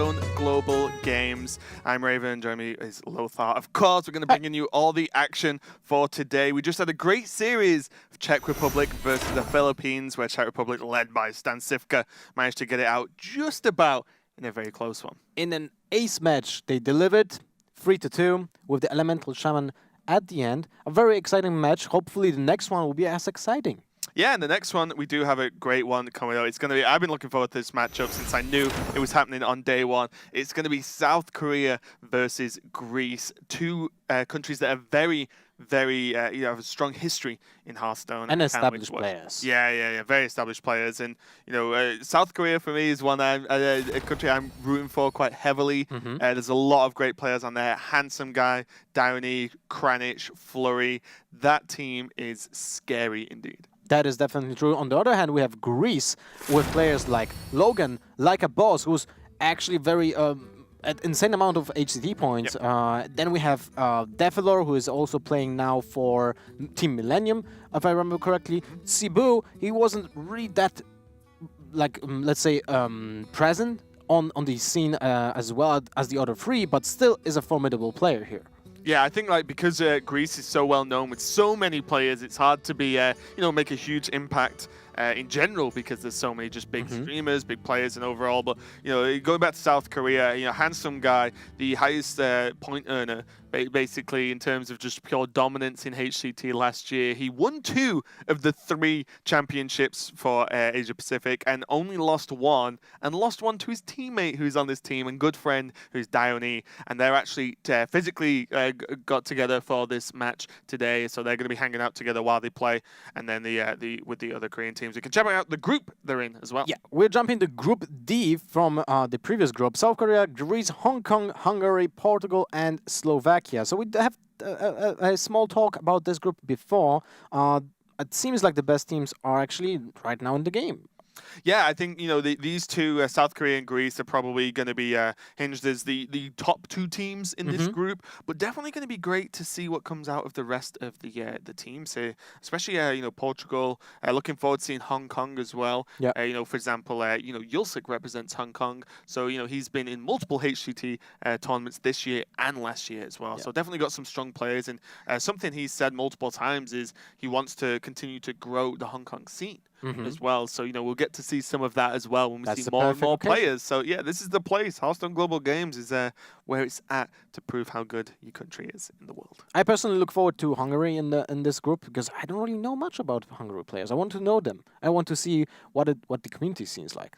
Hearthstone Global Games. I'm Raven, joining me is Lothar. Of course, we're going to bring in you all the action for today. We just had a great series of Czech Republic versus the Philippines, where Czech Republic, led by Stan Sivka, managed to get it out just about in a very close one. In an ace match, they delivered 3-2 with the Elemental Shaman at the end. A very exciting match. Hopefully the next one will be as exciting. Yeah, and the next one, we do have a great one coming out. It's going to be, I've been looking forward to this matchup since I knew it was happening on day one. It's going to be South Korea versus Greece, two countries that are very have a strong history in Hearthstone. And established players. Yeah, very established players. And, South Korea for me is one a country I'm rooting for quite heavily. There's a lot of great players on there. Handsome Guy, Downey, Kranich, Flurry. That team is scary indeed. That is definitely true. On the other hand, we have Greece with players like Logan, like a boss, who's actually very an insane amount of HCT points. Yep. Then we have Defilor, who is also playing now for Team Millennium, if I remember correctly. Cebu, he wasn't really that, let's say, present on the scene as well as the other three, but still is a formidable player here. Yeah, I think because Greece is so well known with so many players, it's hard to be make a huge impact in general because there's so many just big streamers, big players, and overall. But going back to South Korea, Handsome Guy, the highest point earner basically in terms of just pure dominance in HCT last year. He won 2 of the 3 championships for Asia Pacific and only lost one to his teammate who's on this team and good friend who's Downey. And they're actually physically got together for this match today, so they're going to be hanging out together while they play. And then with the other Korean teams, we can check out the group they're in as well. Yeah, we're jumping to Group D from the previous group: South Korea, Greece, Hong Kong, Hungary, Portugal, and Slovakia. So we have a small talk about this group before. It seems like the best teams are actually right now in the game. Yeah, I think these two, South Korea and Greece, are probably going to be hinged as the top 2 teams in this group. But definitely going to be great to see what comes out of the rest of the teams here, especially Portugal. Looking forward to seeing Hong Kong as well. Yeah. For example, Yulsik represents Hong Kong, so he's been in multiple HCT tournaments this year and last year as well. Yeah. So definitely got some strong players, and something he's said multiple times is he wants to continue to grow the Hong Kong scene. As well, so we'll get to see some of that as well when we see more and more players. So yeah, this is the place. Hearthstone Global Games is where it's at to prove how good your country is in the world. I personally look forward to Hungary in this group because I don't really know much about Hungary players. I want to know them. I want to see what the community seems like.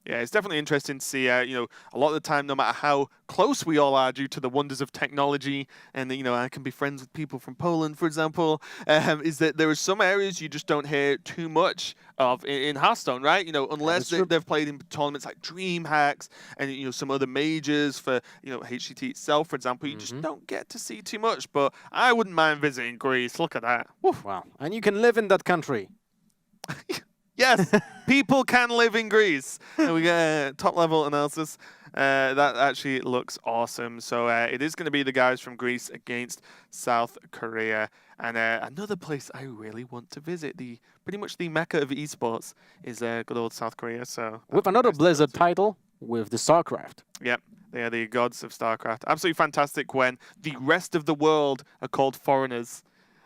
Yeah, it's definitely interesting to see, a lot of the time, no matter how close we all are due to the wonders of technology, and, I can be friends with people from Poland, for example, is that there are some areas you just don't hear too much of in Hearthstone, right? Unless they've played in tournaments like DreamHacks and, some other majors for, HCT itself, for example, you just don't get to see too much. But I wouldn't mind visiting Greece. Look at that. Woof. Wow. And you can live in that country. Yes, people can live in Greece. And we get a top-level analysis. That actually looks awesome. So it is going to be the guys from Greece against South Korea. And another place I really want to visit, pretty much the mecca of esports, is good old South Korea. So with another Blizzard title, with the StarCraft. Yep. They are the gods of StarCraft. Absolutely fantastic when the rest of the world are called foreigners.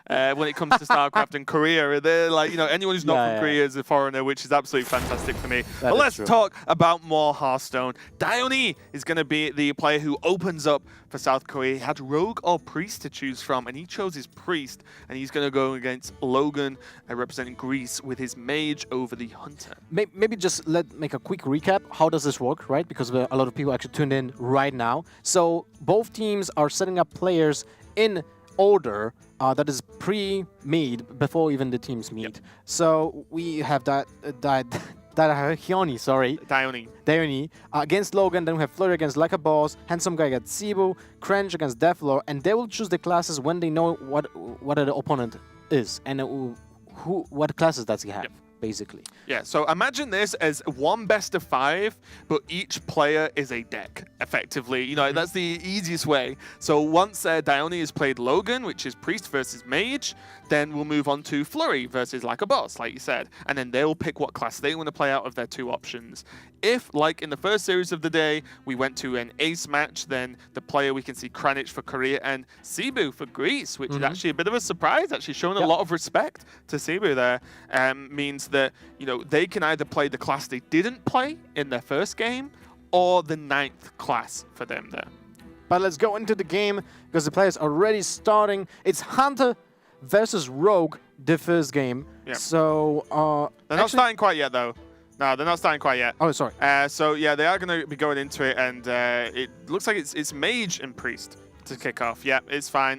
When it comes to StarCraft and Korea, they're like, anyone who's not from Korea is a foreigner, which is absolutely fantastic for me. But let's talk about more Hearthstone. Downey is going to be the player who opens up for South Korea. He had Rogue or Priest to choose from, and he chose his Priest, and he's going to go against Logan, representing Greece, with his Mage over the Hunter. Maybe just make a quick recap. How does this work, right? Because a lot of people actually tuned in right now. So both teams are setting up players in order that is pre-made before even the teams meet. Yep. So we have Downey against Logan. Then we have Flurry against Like a Boss, Handsome Guy against Cebu, Kranich against Defilor, and they will choose the classes when they know what the opponent is and what classes does he have. Yep. basically. Yeah, so imagine this as one best of 5, but each player is a deck, effectively. You know, that's the easiest way. So once Dione has played Logan, which is Priest versus Mage, then we'll move on to Flurry versus like a boss, like you said. And then they'll pick what class they want to play out of their 2 options. If, like in the first series of the day, we went to an ace match, then the player we can see Kranich for Korea and Cebu for Greece, which is actually a bit of a surprise, actually showing a lot of respect to Cebu there. Means that, you know, they can either play the class they didn't play in their first game or the 9th class for them there. But let's go into the game because the players are already starting. It's Hunter versus Rogue, the first game. Yeah. So they're not starting quite yet, though. No, they're not starting quite yet. Oh, sorry. So yeah, they are going to be going into it, and it looks like it's Mage and Priest to kick off. Yeah, it's fine.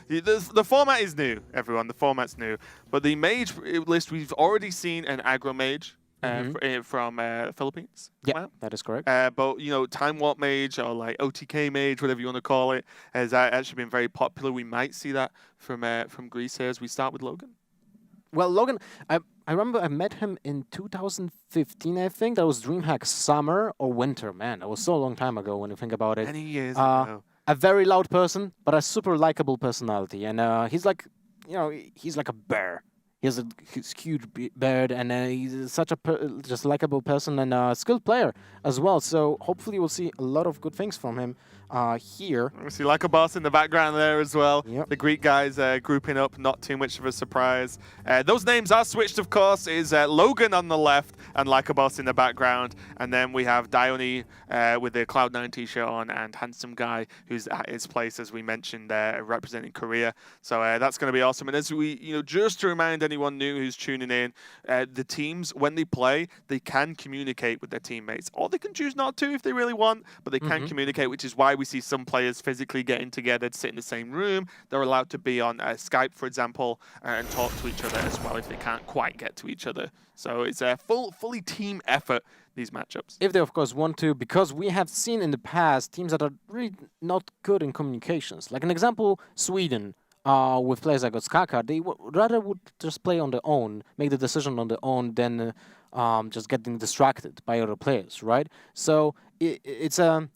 The format is new, everyone. The format's new. But the Mage list, we've already seen an Aggro Mage from Philippines. Yeah, that is correct. But, you know, Time Warp Mage or like OTK Mage, whatever you want to call it, has actually been very popular. We might see that from Greece here as we start with Logan. Well, Logan, I remember I met him in 2015, I think. That was DreamHack summer or winter. Man, that was so long time ago when you think about it. Many years ago. A very loud person, but a super likable personality. And he's like, you know, he's like a bear. He has a huge beard, and he's such a just likable person and a skilled player as well. So hopefully we'll see a lot of good things from him here. We see like a boss in the background there as well. Yep. The Greek guys grouping up, not too much of a surprise. Those names are switched, of course. Is Logan on the left and like a boss in the background, and then we have Dione with the Cloud9 t-shirt on, and Handsome Guy who's at his place, as we mentioned, representing Korea. So that's going to be awesome. And as we, you know, just to remind anyone new who's tuning in, the teams, when they play, they can communicate with their teammates, or they can choose not to if they really want, but they can communicate, which is why we see some players physically getting together to sit in the same room. They're allowed to be on Skype, for example, and talk to each other as well if they can't quite get to each other. So it's a fully team effort, these matchups. If they, of course, want to, because we have seen in the past teams that are really not good in communications. Like an example, Sweden. With players like Skaka, they rather would just play on their own, make the decision on their own, than just getting distracted by other players, right? So it's a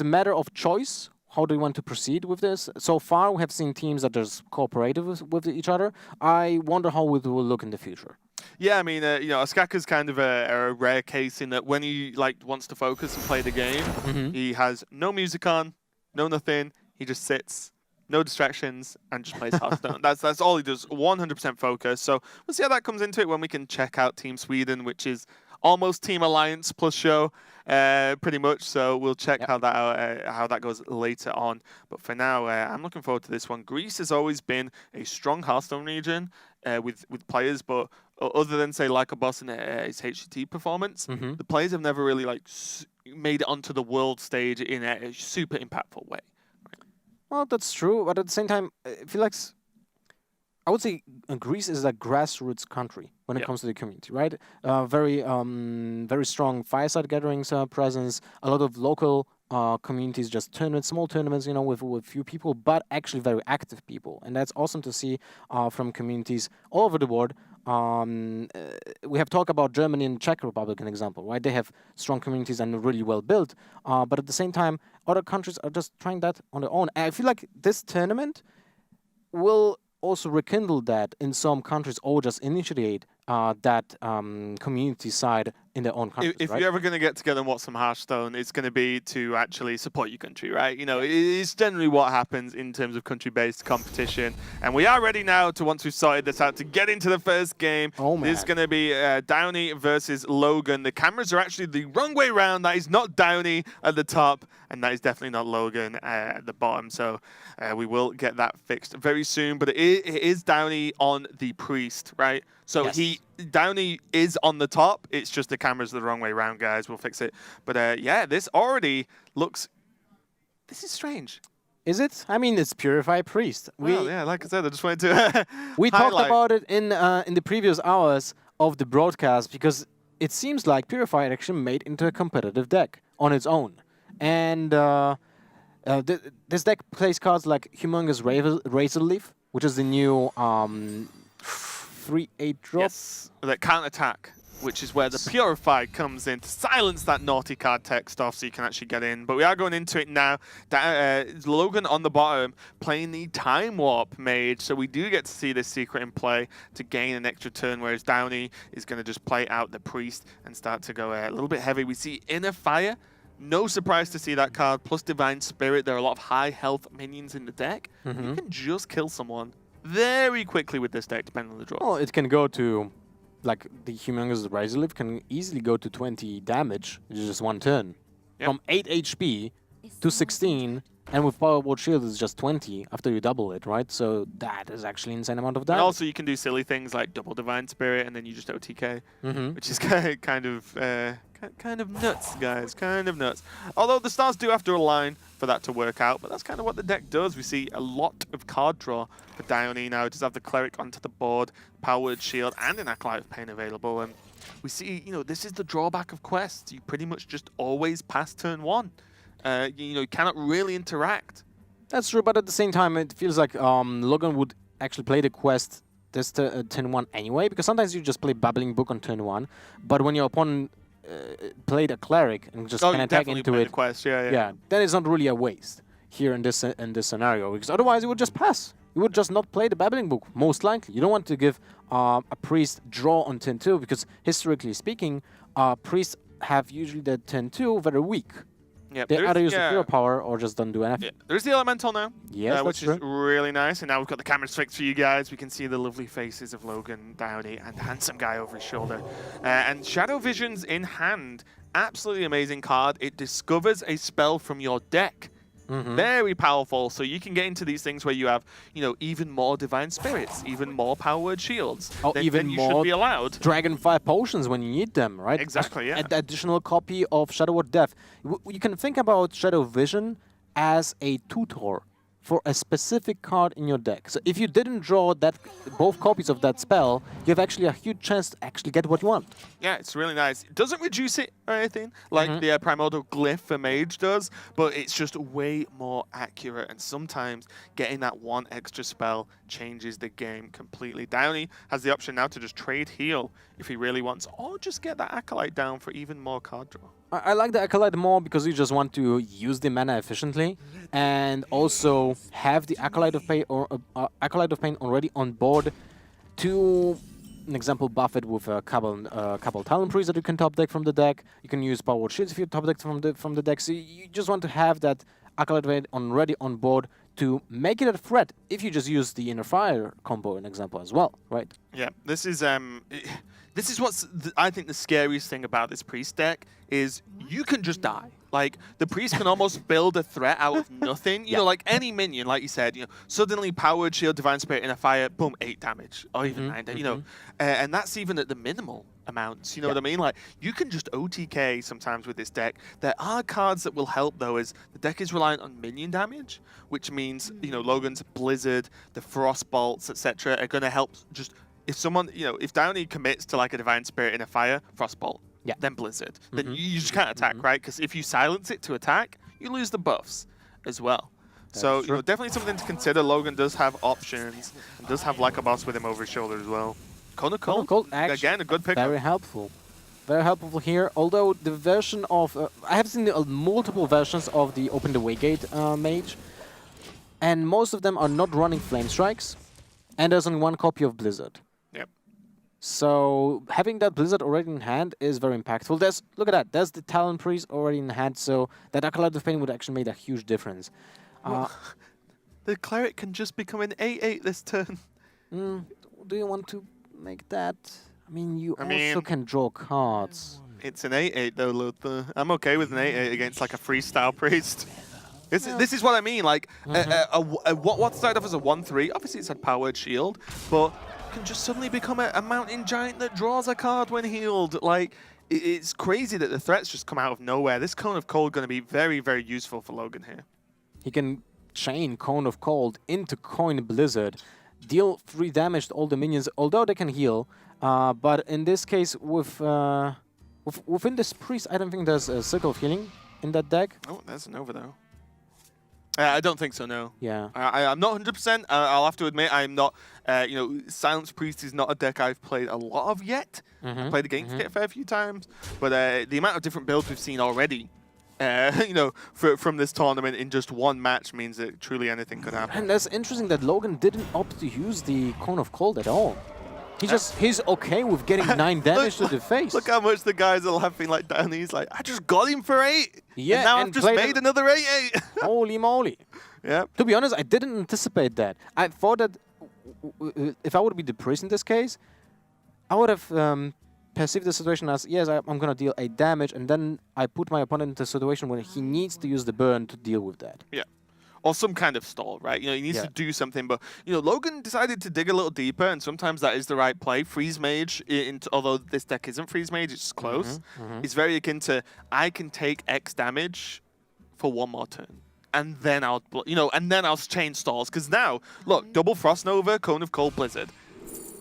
matter of choice. How do you want to proceed with this? So far, we have seen teams that are just cooperative with each other. I wonder how it will look in the future. Yeah, I mean, you know, Skaka's kind of a rare case in that when he wants to focus and play the game, he has no music on, no nothing. He just sits. No distractions, and just plays Hearthstone. That's all he does, 100% focus. So we'll see how that comes into it when we can check out Team Sweden, which is almost Team Alliance plus show, pretty much. So we'll check how that goes later on. But for now, I'm looking forward to this one. Greece has always been a strong Hearthstone region with players, but other than say like a boss in his HCT performance, the players have never really made it onto the world stage in a super impactful way. Well, that's true, but at the same time, I feel like I would say Greece is a grassroots country when it comes to the community, right? Very strong fireside gatherings presence, a lot of local communities, just tournaments, small tournaments, you know, with few people, but actually very active people, and that's awesome to see from communities all over the world. We have talked about Germany and Czech Republic, an example, right? They have strong communities and really well built, but at the same time, other countries are just trying that on their own. And I feel like this tournament will also rekindle that in some countries, or just initiate that community side in their own countries. If right? you're ever going to get together and watch some Hearthstone, it's going to be to actually support your country, right? You know, it's generally what happens in terms of country-based competition. And we are ready now to, once we've sorted this out, to get into the first game. Oh, man. This is going to be Downey versus Logan. The cameras are actually the wrong way around. That is not Downey at the top, and that is definitely not Logan at the bottom. So we will get that fixed very soon. But it is Downey on the Priest, right? So yes. Downey is on the top. It's just the camera's the wrong way around, guys. We'll fix it. But yeah, this already looks... This is strange. Is it? I mean, it's Purify Priest. Well, yeah, like I said, I just wanted to We highlight. talked about it in the previous hours of the broadcast, because it seems like Purify actually made into a competitive deck on its own. And this deck plays cards like Humongous Razor Leaf, which is the new 3/8 drop. Yes, that can't attack, which is where the Purify comes in to silence that naughty card text off so you can actually get in. But we are going into it now. Logan on the bottom playing the Time Warp Mage, so we do get to see this secret in play to gain an extra turn, whereas Downey is going to just play out the Priest and start to go a little bit heavy. We see Inner Fire. No surprise to see that card, plus Divine Spirit. There are a lot of high health minions in the deck. You can just kill someone very quickly with this deck, depending on the draw. Well, it can go to, like, the Humongous Razorleaf can easily go to 20 damage in just one turn. Yep. From 8 HP to 16, and with Power Ward Shield it's just 20 after you double it, right? So that is actually an insane amount of damage. And also you can do silly things like double Divine Spirit and then you just OTK, which is kind of nuts, guys, kind of nuts. Although the stars do have to align for that to work out, but that's kind of what the deck does. We see a lot of card draw for Dione now. It does have the Cleric onto the board, Powered Shield, and an Acolyte of Pain available. And we see, this is the drawback of quests. You pretty much just always pass turn 1. You cannot really interact. That's true, but at the same time, it feels like Logan would actually play the quest this turn 1 anyway, because sometimes you just play Babbling Book on turn 1, but when your opponent played a Cleric and just can attack into it, quest. Yeah, then it's not really a waste here in this scenario, because otherwise it would just pass. You would just not play the Babbling Book, most likely. You don't want to give a Priest draw on turn 2, because historically speaking, Priests have usually the turn 2 very weak. Yep, they either use the Hero Power or just don't do anything. Yeah. There's the Elemental now, yes, which is really nice. And now we've got the cameras fixed for you guys. We can see the lovely faces of Logan, Downey, and the handsome guy over his shoulder. And Shadow Vision's in hand. Absolutely amazing card. It discovers a spell from your deck. Very powerful, so you can get into these things where you have, even more Divine Spirits, even more Powered Shields. Oh, even you more should be allowed. Dragonfire Potions when you need them, right? Exactly, yeah. An additional copy of Shadow Word Death. You can think about Shadow Vision as a tutor for a specific card in your deck. So if you didn't draw both copies of that spell, you have actually a huge chance to actually get what you want. Yeah, it's really nice. It doesn't reduce it or anything like the Primordial Glyph for Mage does, but it's just way more accurate, and sometimes getting that one extra spell changes the game completely. Downey has the option now to just trade heal if he really wants, or just get that Acolyte down for even more card draw. I like the Acolyte more because you just want to use the mana efficiently and also have the Acolyte of Pain already on board to, an example, buff it with a couple Talon Priests that you can top deck from the deck. You can use Powered Shields if you top deck from the deck. So you just want to have that Acolyte already on board to make it a threat if you just use the Inner Fire combo, an example as well, right? Yeah, this is what's I think the scariest thing about this Priest deck is you can just die. Like, the Priest can almost build a threat out of nothing. You know, like any minion, like you said, suddenly Powered Shield, Divine Spirit, Inner Fire, boom, 8 damage, or even 9 damage, and that's even at the minimal amounts, you know what I mean? Like, you can just OTK sometimes with this deck. There are cards that will help, though, as the deck is reliant on minion damage, which means, Logan's Blizzard, the Frost Bolts, etc. are going to help just... If someone, if Downey commits to like a Divine Spirit in a Fire, Frostbolt, then Blizzard, then you just can't attack, right? Because if you silence it to attack, you lose the buffs as well. So, definitely something to consider. Logan does have options and does have like a boss with him over his shoulder as well. Cone of Cold, again, a good pick. Very helpful. Very helpful here. Although the version of... I have seen multiple versions of the Open the Waygate Mage, and most of them are not running Flame Strikes, and there's only one copy of Blizzard. So having that Blizzard already in hand is very impactful. Look at that. There's the Talon Priest already in hand, so that Acolyte of Pain would actually make a huge difference. The Cleric can just become an 8/8 this turn. Do you want to make that? I mean, you also can draw cards. It's an 8/8 though, Luther. I'm okay with an 8/8 against like a freestyle Priest. This is what I mean. Like, what started off as a 1/3, obviously it's a Powered Shield, but can just suddenly become a Mountain Giant that draws a card when healed. Like, it's crazy that the threats just come out of nowhere. This Cone of Cold going to be very, very useful for Logan here. He can chain Cone of Cold into Coin Blizzard, deal 3 damage to all the minions, although they can heal. But in this case, within this Priest, I don't think there's a Circle of Healing in that deck. Oh, there's an Nova though. I don't think so, no. Yeah. I'm not 100%. I'll have to admit, I'm not. Silence Priest is not a deck I've played a lot of yet. I've played against it a fair few times, but the amount of different builds we've seen already, from this tournament in just one match means that truly anything could happen. And that's interesting that Logan didn't opt to use the Cone of Cold at all. He's okay with getting 9 damage to the face. Look how much the guys are laughing like down. He's like, I just got him for 8. Yeah, and now and I've just made another 8/8. Holy moly. Yeah. To be honest, I didn't anticipate that. I thought that if I would be the priest in this case, I would have perceived the situation as, yes, I'm going to deal 8 damage, and then I put my opponent into a situation where he needs to use the burn to deal with that. Yeah. Or some kind of stall, right? He needs to do something. But, Logan decided to dig a little deeper, and sometimes that is the right play. Freeze Mage, although this deck isn't Freeze Mage, it's close. It's very akin to, I can take X damage for 1 more turn. And then I'll, change stalls. Because now, look, double Frost Nova, Cone of Cold, Blizzard.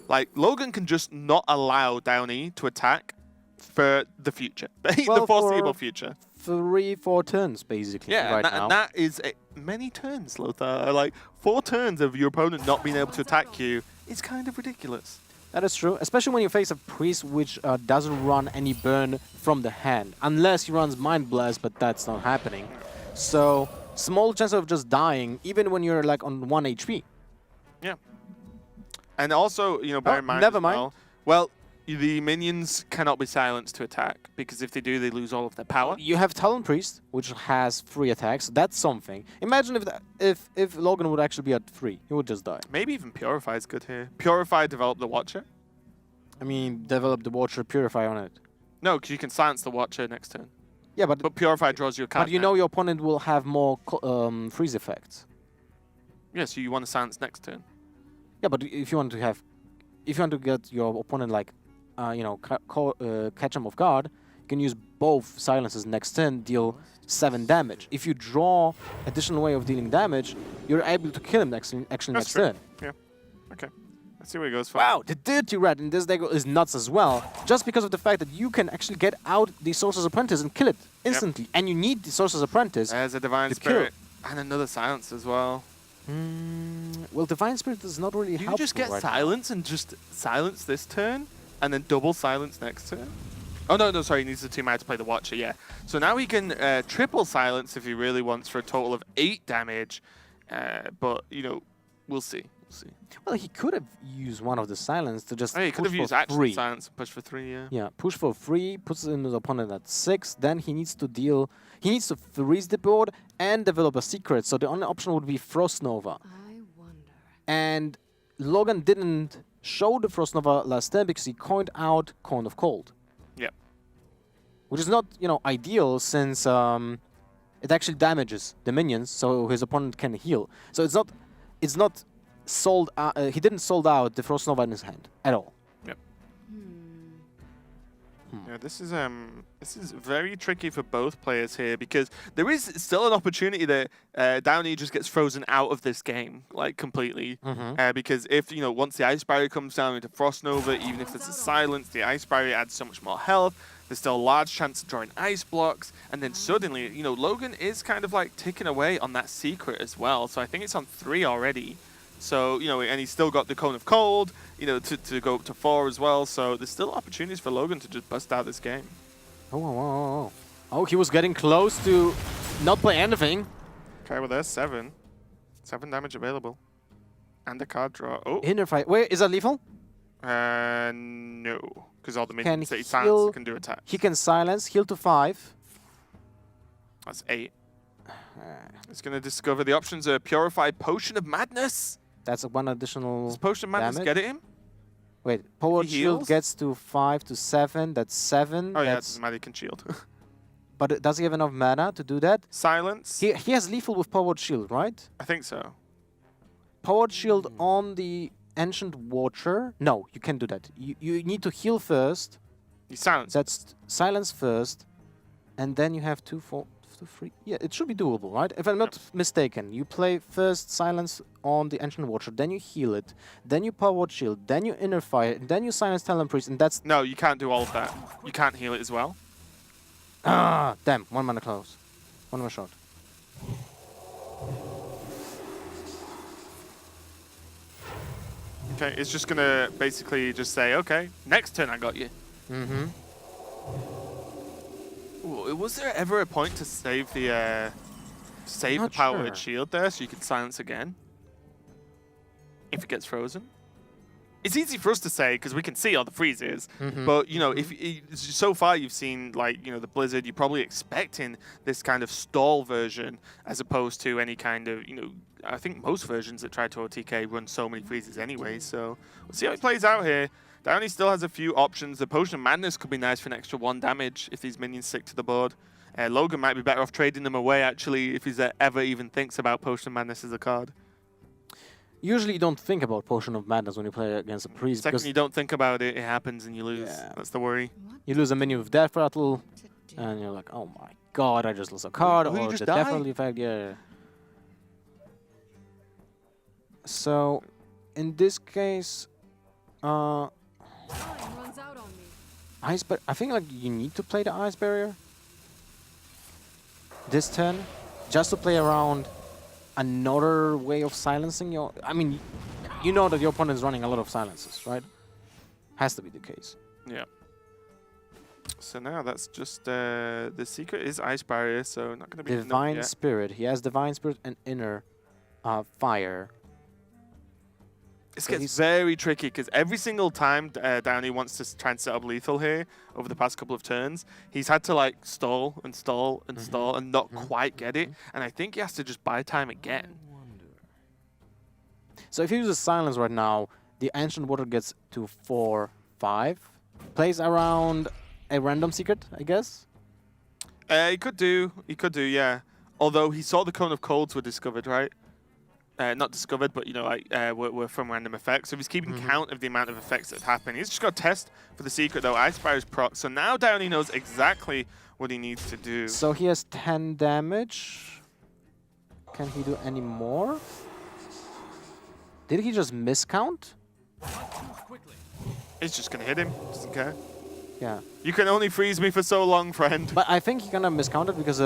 Like, Logan can just not allow Downey to attack for the future. The foreseeable future. 3-4 turns, basically, now. And that is many turns, Lothar. Like, 4 turns of your opponent not being able to attack you is kind of ridiculous. That is true, especially when you face a priest which doesn't run any burn from the hand. Unless he runs Mind Blast, but that's not happening. So, small chance of just dying, even when you're like on 1 HP. Yeah. And also, bear in mind never mind. Well, the minions cannot be silenced to attack, because if they do, they lose all of their power. You have Talon Priest, which has 3 attacks. That's something. Imagine if Logan would actually be at 3, he would just die. Maybe even Purify is good here. Purify, develop the Watcher. I mean, develop the Watcher, Purify on it. No, because you can silence the Watcher next turn. Yeah, but Purify draws you a card. But you know your opponent will have more freeze effects. Yeah, so you want to silence next turn. Yeah, but if you want to get your opponent like, catch him off guard, you can use both silences next turn, deal 7 damage. If you draw additional way of dealing damage, you're able to kill him next turn. Yeah. Okay. Let's see where he goes. Wow, the Dirty Rat in this deck is nuts as well, just because of the fact that you can actually get out the Sorcerer's Apprentice and kill it instantly. And you need the Sorcerer's Apprentice. As a Divine Spirit. And another Silence as well. Well, Divine Spirit is not really helpful. You just get Silence and just silence this turn, and then double Silence next turn? Oh, no, sorry, he needs the 2 mana to play the Watcher, yeah. So now he can triple Silence if he really wants for a total of 8 damage. But, we'll see. Well, he could have used one of the Silence to just he could have used actual Silence and push for 3, yeah. Yeah, push for 3, puts his opponent at 6, then he needs to freeze the board and develop a secret, so the only option would be Frost Nova. I wonder. And Logan didn't show the Frost Nova last turn because he coined out Cone of Cold. Yep. Which is not, ideal since it actually damages the minions, so his opponent can heal. So it's not sold. He didn't sold out the Frost Nova in his hand at all. Yep. Yeah, this is very tricky for both players here, because there is still an opportunity that Downey just gets frozen out of this game, like, completely. Because if, once the Ice Barrier comes down into Frost Nova, even if there's a Silence, the Ice Barrier adds so much more health. There's still a large chance of drawing Ice Blocks. And then suddenly, Logan is kind of like ticking away on that secret as well. So I think it's on 3 already. So, and he's still got the Cone of Cold, to go up to 4 as well. So there's still opportunities for Logan to just bust out this game. Oh, he was getting close to not play anything. Okay, well, there's 7. 7 damage available. And a card draw. Oh. Inner fight. Wait, is that lethal? No. Because all the minions that he silences can do attacks. He can silence, heal to 5. That's 8. It's going to discover the options are Purify, Potion of Madness. That's one additional. Does Potion of Madness damage? get it him? Wait, Powered Shield gets to 5 to 7. That's 7. Oh, yeah, it doesn't matter. He can shield. But does he have enough mana to do that? Silence. He has lethal with Powered Shield, right? I think so. Powered Shield on the Ancient Watcher. No, you can't do that. You need to heal first. You silence. That's silence first. And then you have 2, 4, 3. Yeah, it should be doable, right? If I'm not mistaken, you play first silence on the Ancient Watcher, then you heal it, then you Powered Shield, then you Inner Fire, then you silence Talon Priest, and that's... No, you can't do all of that. You can't heal it as well. Ah, damn. 1 mana close. 1 more shot. Okay, it's just gonna basically just say, okay, next turn I got you. Mm-hmm. Ooh, was there ever a point to save the Not powered sure. shield there so you can silence again? If it gets frozen? It's easy for us to say because we can see all the freezes, but you know, if so far you've seen like the Blizzard, you're probably expecting this kind of stall version as opposed to any kind of I think most versions that try to OTK run so many freezes anyway. So we'll see how it plays out here. Downey still has a few options. The Potion of Madness could be nice for an extra 1 damage if these minions stick to the board. Logan might be better off trading them away actually if he's ever even thinks about Potion of Madness as a card. Usually you don't think about Potion of Madness when you play against a priest. Second because you don't think about it, it happens and you lose. Yeah. That's the worry. you lose a minion with Death Rattle, and you're like, oh my god, I just lost a card, Oh, you or just the Death died? Rattle effect, yeah. So, in this case, Time runs out on me. Ice Barrier, I think like you need to play the Ice Barrier this turn, just to play around another way of silencing your... I mean, you know that your opponent is running a lot of silences, right? Has to be the case. Yeah. So now that's just the secret is Ice Barrier, so not going to be Divine yet. Spirit. He has Divine Spirit and Inner Fire. This So gets he's- very tricky because every single time Downey wants to try and set up lethal here over the past couple of turns, he's had to like stall and stall and stall and not quite get it. And I think he has to just buy time again. So if he uses Silence right now, the Ancient Water gets to 4/5. Plays around a random secret, I guess. He could do, yeah. Although he saw the Cone of Colds were discovered, right? Not discovered, but were from random effects. So if he's keeping count of the amount of effects that happen, he's just got to test for the secret though. Ice Barrier's proc. So now Downey knows exactly what he needs to do. So he has 10 damage. Can he do any more? Did he just miscount? He's just gonna hit him. Doesn't care. Yeah. You can only freeze me for so long, friend. But I think he gonna miscount it because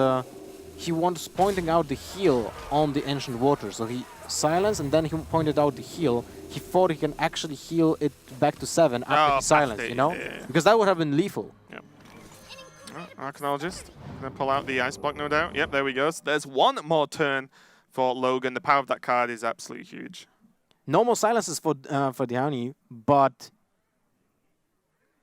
he was pointing out the heal on the Ancient Water. So he silenced and then he pointed out the heal. He thought he can actually heal it back to 7 after Oh, he silenced, past you it, know? yeah. Because that would have been lethal. Archaeologist. Gonna pull out the ice block, no doubt. Yep, there we go. So there's one more turn for Logan. The power of that card is absolutely huge. No more silences for Downey, but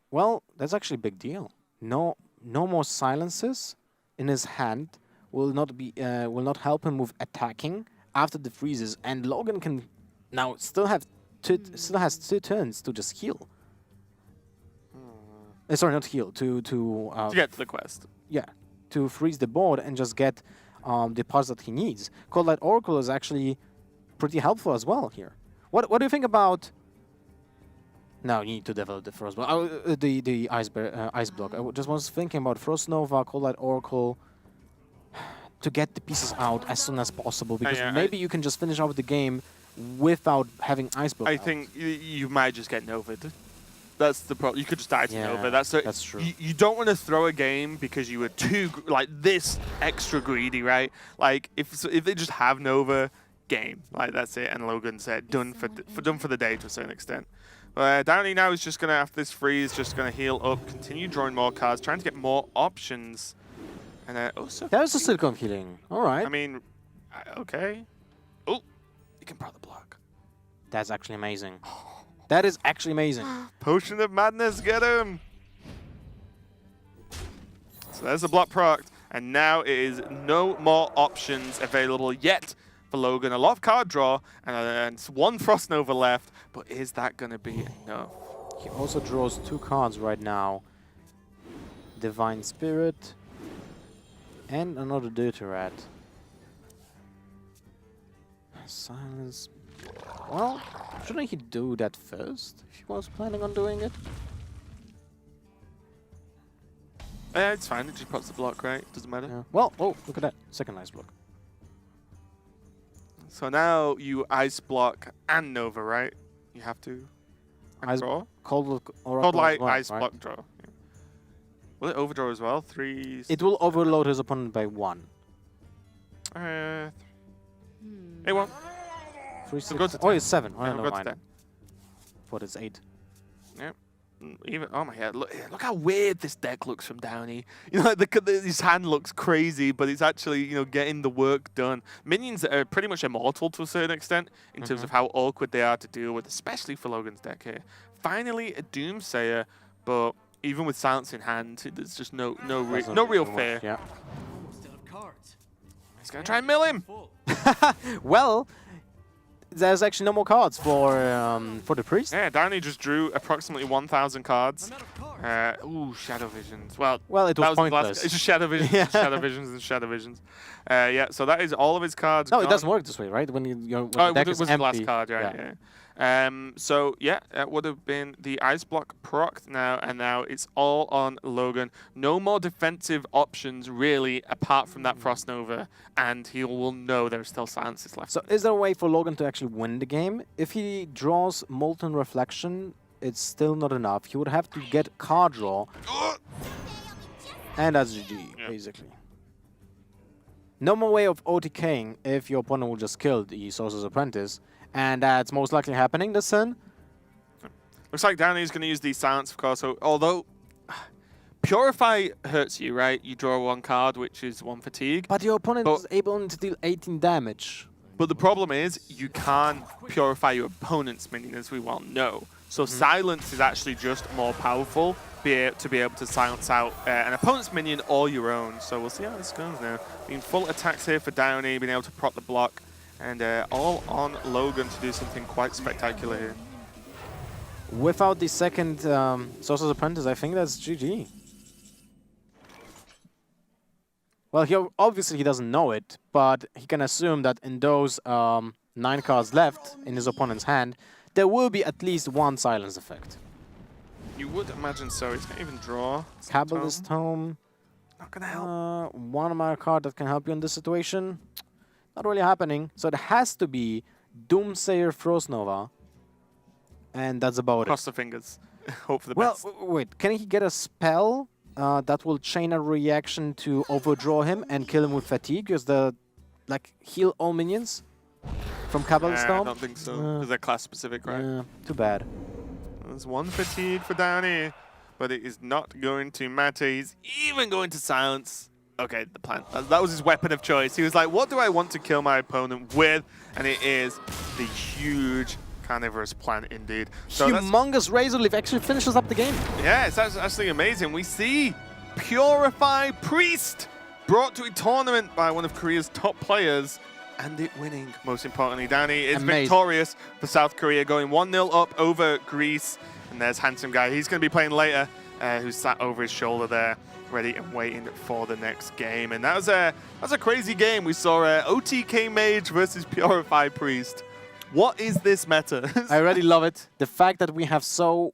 well, that's actually a big deal. No more silences in his hand will not help him with attacking after the freezes, and Logan can now still has 2 turns to just heal. Sorry, not heal To get to the quest. yeah, to freeze the board and just get the parts that he needs. Cold Light Oracle is actually pretty helpful as well here. What do you think about? No, you need to develop the Frost block. The ice block. I just was thinking about Frost Nova, Cold Light Oracle, to get the pieces out as soon as possible, because yeah, maybe you can just finish off the game without having ice block. I out. think you might just get Nova'd. That's the problem. You could just die to Yeah, Nova. that's true. You don't want to throw a game because you were too this extra greedy, right? Like if they just have Nova, game, like that's it. And Logan said done for the day to a certain extent. Downey now is just gonna, after this freeze, just gonna heal up, continue drawing more cards, trying to get more options. And also That was a silicone healing. All right. I mean, okay. Oh, you can draw the block. That's actually amazing. That is actually amazing. Potion of Madness, get him! So there's the block proc, and now it is no more options available yet for Logan. A lot of card draw, and one Frost Nova left, but is that going to be enough? He also draws 2 cards right now. Divine Spirit and another Dirty Rat. Silence. Well, shouldn't he do that first if he was planning on doing it? It's fine, it just procs the block, right? Doesn't matter. Yeah. Well, oh, look at that. Second ice block. So now you ice block and Nova, right? You have to. And Ice- draw? Cold Cold Light, block, ice right? block, draw. Yeah. Will it overdraw as well? 3... It will overload his opponent by 1. Hey, one. 3, So go 6. to Oh, 10. it's 7. Oh, Yeah, no, go to mind. 10. But it's 8. Yeah. Even oh my god! Look how weird this deck looks from Downey. You know, like his hand looks crazy, but he's actually getting the work done. Minions are pretty much immortal to a certain extent in terms of how awkward they are to deal with, especially for Logan's deck here. Finally, a Doomsayer, but even with silence in hand, there's just no real fear. Yeah. He's gonna try and mill him. Well, there's actually no more cards for the priest. Yeah, Downey just drew approximately 1,000 cards. Ooh, Shadow Visions. Well, it was that pointless. it's just Shadow Visions, Yeah. Shadow Visions, and Shadow Visions. Yeah, so that is all of his cards. No, it gone. doesn't work this way, right? When when Oh, the it deck was is the empty. last card, right? Yeah. So yeah, that would have been the Ice Block proc now, and now it's all on Logan. No more defensive options really, apart from that Frost Nova, and he will know there are still silences left. So is there a way for Logan to actually win the game? If he draws Molten Reflection, it's still not enough. He would have to get card draw, and that's GG, basically. No more way of OTKing if your opponent will just kill the Sorcerer's Apprentice, and that's most likely happening this turn. Looks like Downey's going to use the silence, of course. So, although Purify hurts you, right? You draw 1 card, which is 1 fatigue. But your opponent is able to deal 18 damage. But the problem is you can't purify your opponent's minion, as we well know. So silence is actually just more powerful to be able to silence out an opponent's minion or your own. So we'll see how this goes now. Being full attacks here for Downey, being able to prot the block, and all on Logan to do something quite spectacular here. Without the second Sorcerer's Apprentice, I think that's GG. Well, obviously he doesn't know it, but he can assume that in those 9 cards left in his opponent's hand, there will be at least 1 silence effect. You would imagine so. He's going to even draw. Kabbalist Tome. Not going to help. 1 more card that can help you in this situation. Not really happening. So it has to be Doomsayer Frost Nova. And that's about Cross it. the fingers. Hope for the Well, best. wait. Can he get a spell that will chain a reaction to overdraw him and kill him with fatigue? Because heal all minions from Kabbalist I Tome? don't think so. Because they're class specific, right? Too bad. There's 1 fatigue for Downey, but it is not going to matter. He's even going to silence. Okay, the plan. That was his weapon of choice. He was like, what do I want to kill my opponent with? And it is the huge carnivorous plant indeed. So Humongous Razor Leaf actually finishes up the game. yeah, it's actually amazing. We see Purify Priest brought to a tournament by one of Korea's top players, and it winning. Most importantly, Downey is victorious for South Korea, going 1-0 up over Greece. And there's Handsome Guy. He's going to be playing later, who's sat over his shoulder there, ready and waiting for the next game. And that was a crazy game. We saw OTK Mage versus Purify Priest. What is this meta? I really love it. The fact that we have so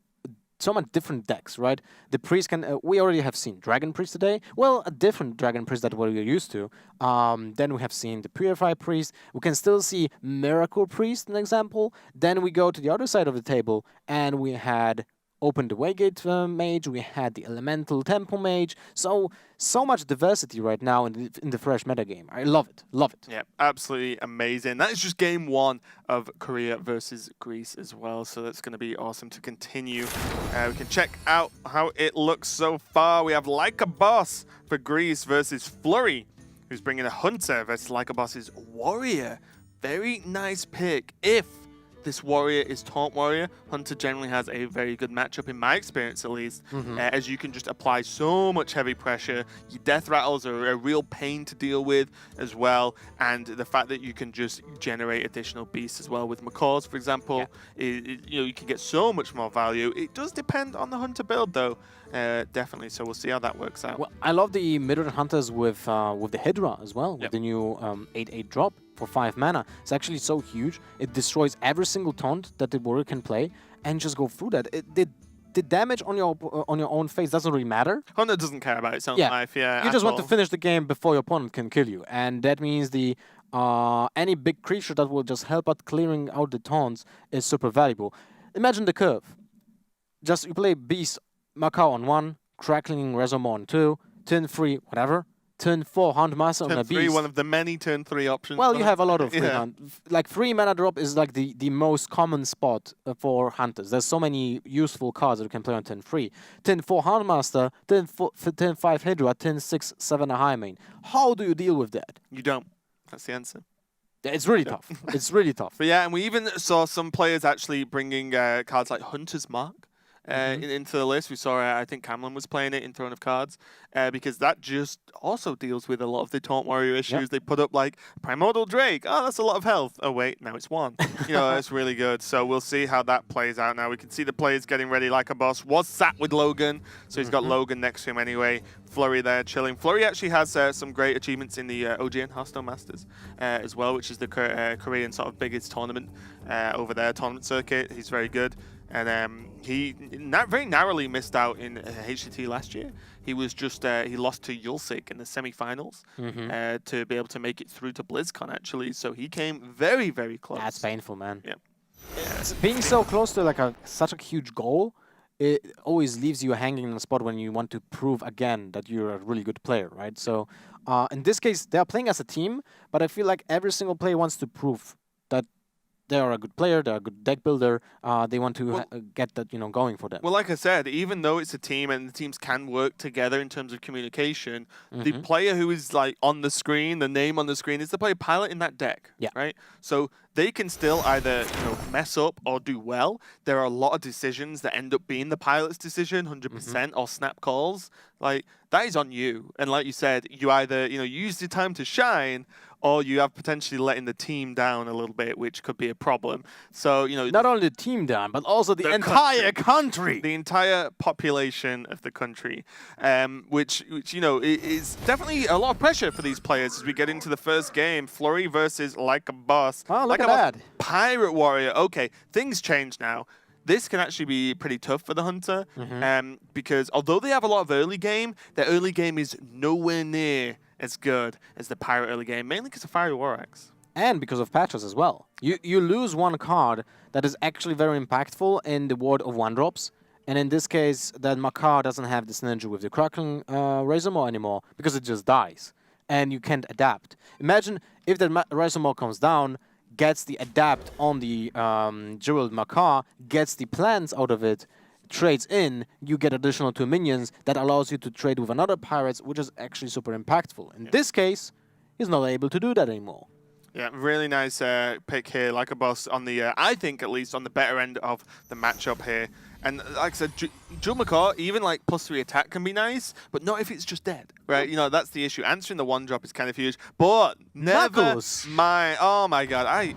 much different decks, right? The priest can. We already have seen Dragon Priest today. Well, a different Dragon Priest that we're used to. Then we have seen the Purify Priest. We can still see Miracle Priest, an example. Then we go to the other side of the table, and we had Open the Waygate Mage. We had the Elemental Temple Mage. So much diversity right now in the fresh metagame. I love it. Love it. Yeah, absolutely amazing. That is just game 1 of Korea versus Greece as well. So that's going to be awesome to continue. We can check out how it looks so far. We have Like a Boss for Greece versus Flurry, who's bringing a Hunter versus Like a Boss's Warrior. Very nice pick. If this warrior is Taunt Warrior, Hunter generally has a very good matchup, in my experience at least, as you can just apply so much heavy pressure. Your death rattles are a real pain to deal with as well, and the fact that you can just generate additional beasts as well with macaws, for example, you can get so much more value. It does depend on the Hunter build though, definitely, so we'll see how that works out. Well, I love the mid-range Hunters with the Hydra as well, with the new 8/8 drop for 5 mana. It's actually so huge. It destroys every single taunt that the warrior can play, and just go through that. The damage on your own face doesn't really matter. Hunter doesn't care about its own life, You just want to finish the game before your opponent can kill you, and that means the any big creature that will just help out clearing out the taunts is super valuable. Imagine the curve. Just you play Beast Macau on 1, Crackling Resomon on 2, Tin 3, whatever. turn 4 Huntmaster on Turn a 3, beast. one of the many turn 3 options. Well, you have a lot of Yeah. like 3 mana drop is like the most common spot for hunters. There's so many useful cards that you can play on turn 3. Turn 4 Huntmaster, turn 5 Hydra, turn 6 7 Highmane. How do you deal with that? You don't. That's the answer. It's really tough. It's really tough. But yeah, and we even saw some players actually bringing cards like Hunter's Mark into the list. We saw, I think Camlin was playing it in Throne of Cards, because that just also deals with a lot of the Taunt Warrior issues. They put up like Primordial Drake. Oh, that's a lot of health. Oh, wait, now it's 1. It's really good. So we'll see how that plays out now. We can see the players getting ready like a boss. Was sat with Logan, so he's got Logan next to him anyway. Flurry there chilling. Flurry actually has some great achievements in the OGN Hearthstone Masters as well, which is the Korean sort of biggest tournament over there, tournament circuit. He's very good. And he very narrowly missed out in HCT last year. He was just he lost to Yulsik in the semi-finals to be able to make it through to BlizzCon actually. So he came very, very close. That's painful, man. Yeah. Being so close to like such a huge goal, it always leaves you hanging in a spot when you want to prove again that you're a really good player, right? So in this case, they are playing as a team, but I feel like every single player wants to prove that they are a good player, they're a good deck builder. They want to get that, going for them. Well, like I said, even though it's a team and the teams can work together in terms of communication, the player who is like on the screen, the name on the screen, is the player piloting that deck. Yeah. Right. So they can still either mess up or do well. There are a lot of decisions that end up being the pilot's decision, 100%, or snap calls. Like that is on you. And like you said, you either use the time to shine, or you have potentially letting the team down a little bit, which could be a problem. So not only the team down, but also the entire country. The entire population of the country, which is definitely a lot of pressure for these players as we get into the first game. Flurry versus Like a Boss. Oh, look Like at a Boss, that. Pirate Warrior. Okay, things change now. This can actually be pretty tough for the Hunter, because although they have a lot of early game, their early game is nowhere near as good as the Pirate early game, mainly because of Fiery War Axe. And because of patches as well. You lose one card that is actually very impactful in the world of 1-drops. And in this case, that Makar doesn't have the synergy with the Kraken Razormaw anymore because it just dies. And you can't adapt. Imagine if that Razormaw comes down, gets the adapt on the Jeweled Makar, gets the plants out of it, trades in, you get additional 2 minions that allows you to trade with another pirates, which is actually super impactful. In this case, he's not able to do that anymore. Yeah, really nice pick here, Like a Boss on the, I think at least on the better end of the matchup here. And like I said, Jewel Makar, even like +3 attack can be nice, but not if it's just dead, right? That's the issue. Answering the 1-drop is kind of huge, but never mind. Oh my god, I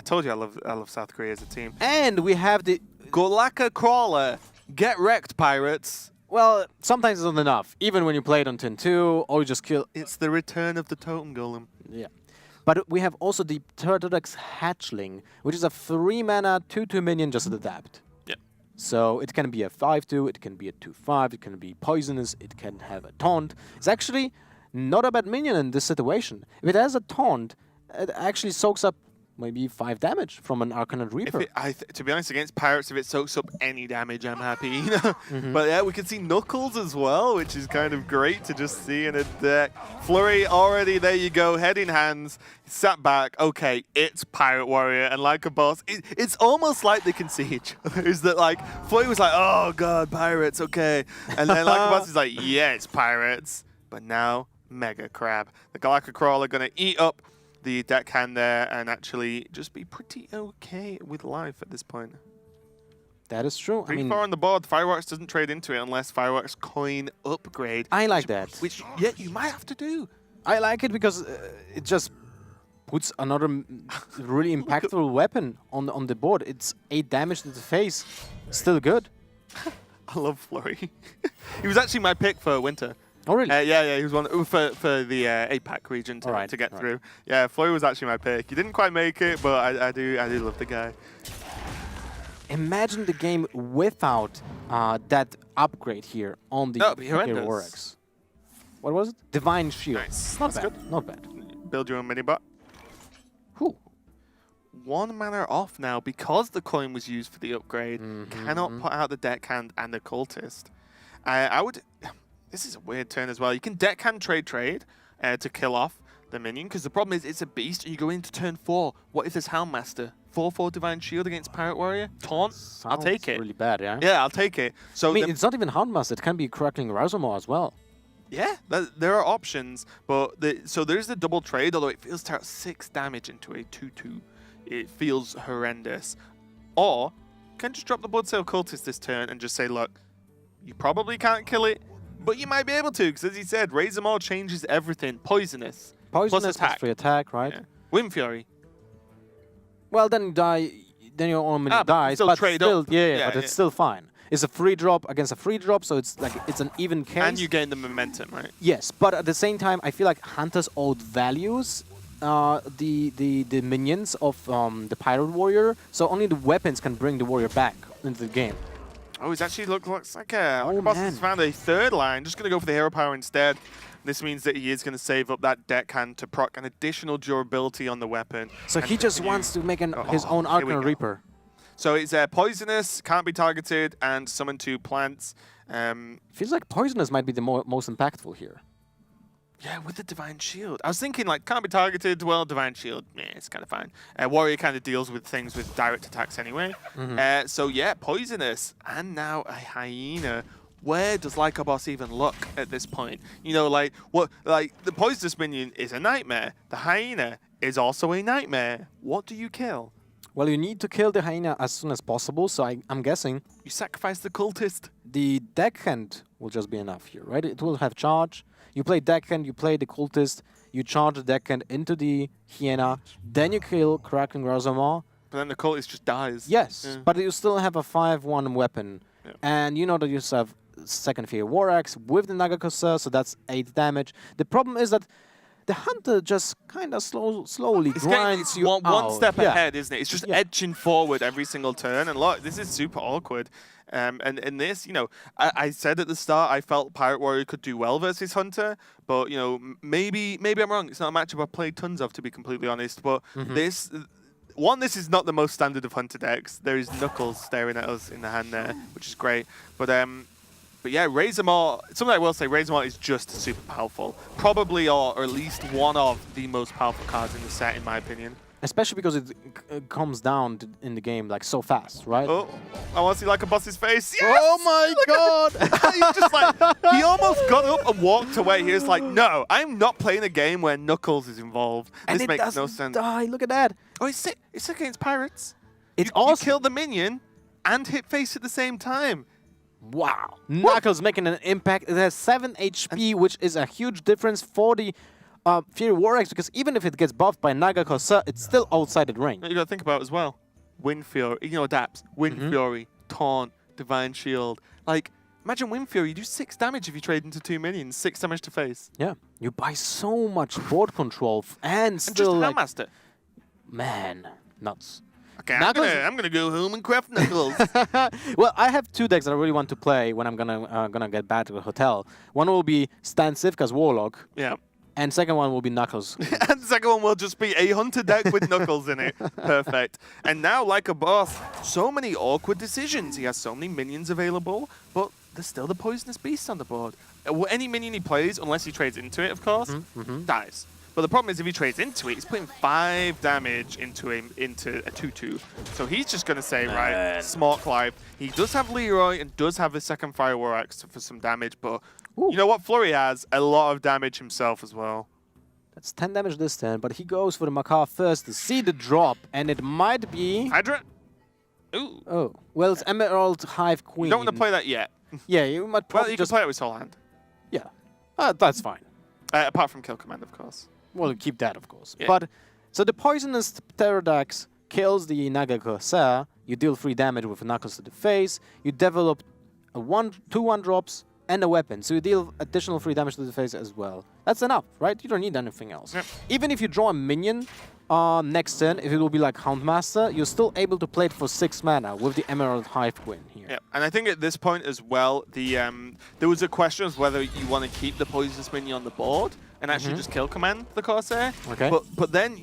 told you I love South Korea as a team. And we have the Golaka Crawler, get wrecked, pirates. Well, sometimes it's not enough. Even when you play it on turn 2, or you just kill. It's the return of the Totem Golem. Yeah. But we have also the Turtlex Hatchling, which is a 3 mana 2/2 minion just adapt. Yeah. So it can be a 5/2, it can be a 2/5, it can be poisonous, it can have a taunt. It's actually not a bad minion in this situation. If it has a taunt, it actually soaks up maybe 5 damage from an Arcanine Reaper. To be honest, against pirates, if it soaks up any damage, I'm happy. But yeah, we can see Knuckles as well, which is kind of great to just see in a deck. Flurry already, there you go, head in hands, sat back. Okay, it's Pirate Warrior, and Like a Boss, it's almost like they can see each other. Is that like Flurry was like, oh god, pirates, okay, and then Like a Boss is like, yeah, it's pirates, but now Mega Crab. The Galactic Crawler gonna eat up the deckhand there and actually just be pretty okay with life at this point. That is true. Pretty far on the board. Fireworks doesn't trade into it unless Fireworks coin upgrade. I like that. Which, yeah, you might have to do. I like it because it just puts another really impactful weapon on the board. It's 8 damage to the face. Still good. I love Flurry. He was actually my pick for winter. Oh, really? Yeah, he was one for the APAC region to get through. Yeah, Flurry was actually my pick. He didn't quite make it, but I do love the guy. Imagine the game without that upgrade here on the Heroes. What was it? Divine Shield. Nice. Not That's bad. good. Not bad. Build your own mini-bot. Whew. 1 mana off now because the coin was used for the upgrade. Cannot put out the deckhand and the cultist. I would... This is a weird turn as well. You can deckhand trade to kill off the minion, because the problem is it's a beast and you go into turn 4. What if there's Houndmaster? 4/4 Divine Shield against Pirate Warrior? Taunt? I'll take it. Really bad, yeah? Yeah, I'll take it. So I mean, it's not even Houndmaster. It can be Crackling Razormaw as well. yeah, there are options, but so there's the double trade, although it feels to have 6 damage into a 2/2. It feels horrendous. Or, can just drop the Bloodsail Cultist this turn and just say, look, you probably can't kill it, but you might be able to, because as he said, Razormaw changes everything. Poisonous. Poisonous plus plus free attack, right? Yeah. Wind Fury. Well, then you die. Then your own minion dies, still but trade still, up. yeah, but it's still fine. It's a free drop against a free drop, so it's like it's an even case. And you gain the momentum, right? Yes, but at the same time, I feel like Hunters outvalues the minions of the Pirate Warrior, so only the weapons can bring the warrior back into the game. Oh, he's actually looks like a Oh, boss man. has found a 3rd line. Just going to go for the hero power instead. This means that he is going to save up that deckhand to proc an additional durability on the weapon. So and he just continue. wants to make his own here we Arcana go. Reaper. So it's poisonous, can't be targeted, and summon 2 plants. Feels like Poisonous might be the most impactful here. Yeah, with the Divine Shield. I was thinking, like, can't be targeted. Well, Divine Shield, yeah, it's kind of fine. Warrior kind of deals with things with direct attacks anyway. So, yeah, Poisonous. And now a Hyena. Where does Lycobos even look at this point? You know, like, the Poisonous minion is a nightmare. The Hyena is also a nightmare. What do you kill? Well, you need to kill the Hyena as soon as possible, so I'm guessing You sacrifice the Cultist. the deckhand will just be enough here, right? It will have charge. You play deckhand, you play the cultist, you charge the deckhand into the hyena, then you kill Kraken Razormaw. But then the Cultist just dies. Yes, Yeah. but you still have a 5/1 weapon. Yeah. And you know that you have second Fear War Axe with the Nagakosa, so that's 8 damage. The problem is that the Hunter just kind of slowly grinds It's you one out. step Yeah. ahead, isn't it? It's just Yeah. edging forward every single turn. And look, this is super awkward. And in this, you know, I said at the start I felt Pirate Warrior could do well versus Hunter, but you know, maybe I'm wrong. It's not a matchup I've played tons of, to be completely honest. But this is not the most standard of Hunter decks. There is Knuckles staring at us in the hand there, which is great. But yeah, Razormaw, something I will say, Razormaw is just super powerful. Probably, or at least one of the most powerful cards in the set, in my opinion. Especially because it comes down in the game like so fast, right? Oh, I want to see like a boss's face. Yes! Oh my god! He's just like, he almost got up and walked away. He was like, no, I'm not playing a game where Knuckles is involved. And This it makes doesn't no sense. die. Look at that. Oh, it's sick. It's sick against pirates. It's You awesome. kill the minion and hit face at the same time. Wow. Knuckles making an impact. It has 7 HP, which is a huge difference for the Fury War Axe, because even if it gets buffed by Nagakosa, it's still outside the ring. You got to think about it as well. Wind Fury, you know, adapts. Wind Fury, Taunt, Divine Shield. Like, imagine Wind Fury. You do 6 damage if you trade into 2 minions. 6 damage to face. Yeah. You buy so much board control and And still just like, Handmaster. man, nuts. Okay, Knuckles- I'm gonna go home and craft Knuckles. Well, I have 2 decks that I really want to play when I'm gonna get back to the hotel. One will be Stan Sivka's Warlock, Yeah. and second one will be Knuckles. And the second one will just be a Hunter deck with Knuckles in it. Perfect. And now, like a boss, so many awkward decisions. He has so many minions available, but there's still the Poisonous Beast on the board. Any minion he plays, unless he trades into it, of course, dies. But the problem is if he trades into it, he's putting 5 damage into a 2/2. So he's just going to say, right, Smart Life. He does have Leroy and does have the second Fire War Axe for some damage, but Ooh. you know what? Flurry has a lot of damage himself as well. That's 10 damage this turn, but he goes for the Macaw first to see the drop, and it might be... Hydra? Ooh. Oh, well, it's Emerald Hive Queen. You don't want to play that yet. Yeah, you might Well, probably you just... can play it with Soul Hand. Yeah, that's fine. Apart from Kill Command, of course. We'll keep that, of course. Yeah. But, so the Poisonous Pterodax kills the Nagakosa, you deal 3 damage with Knuckles to the face, you develop 2 1-drops, and a weapon, so you deal additional 3 damage to the face as well. That's enough, right? You don't need anything else. Yep. Even if you draw a minion next turn, if it will be like Houndmaster, you're still able to play it for 6 mana with the Emerald Hive Queen here. Yeah, and I think at this point as well, there was a question of whether you want to keep the Poisonous minion on the board and actually just Kill Command the Corsair. Okay. But then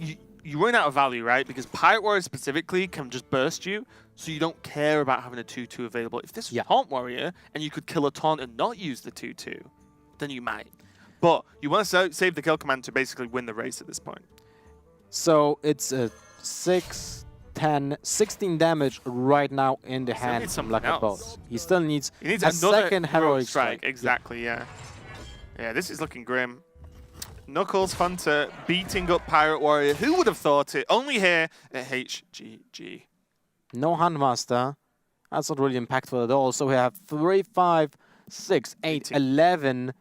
you run out of value, right? Because Pirate Warrior specifically can just burst you, so you don't care about having a 2/2 available. If this was Taunt Warrior and you could kill a Taunt and not use the 2/2, then you might. But you want to save the kill command to basically win the race at this point. So it's 6, 10, 16 damage right now in the hand from like a boss. He still needs a another second heroic strike. Exactly, yeah. Yeah, this is looking grim. Knuckles Hunter beating up Pirate Warrior. Who would have thought it? Only here at HGG. No Handmaster. That's not really impactful at all. So we have 3, 5, 6, 8, 11.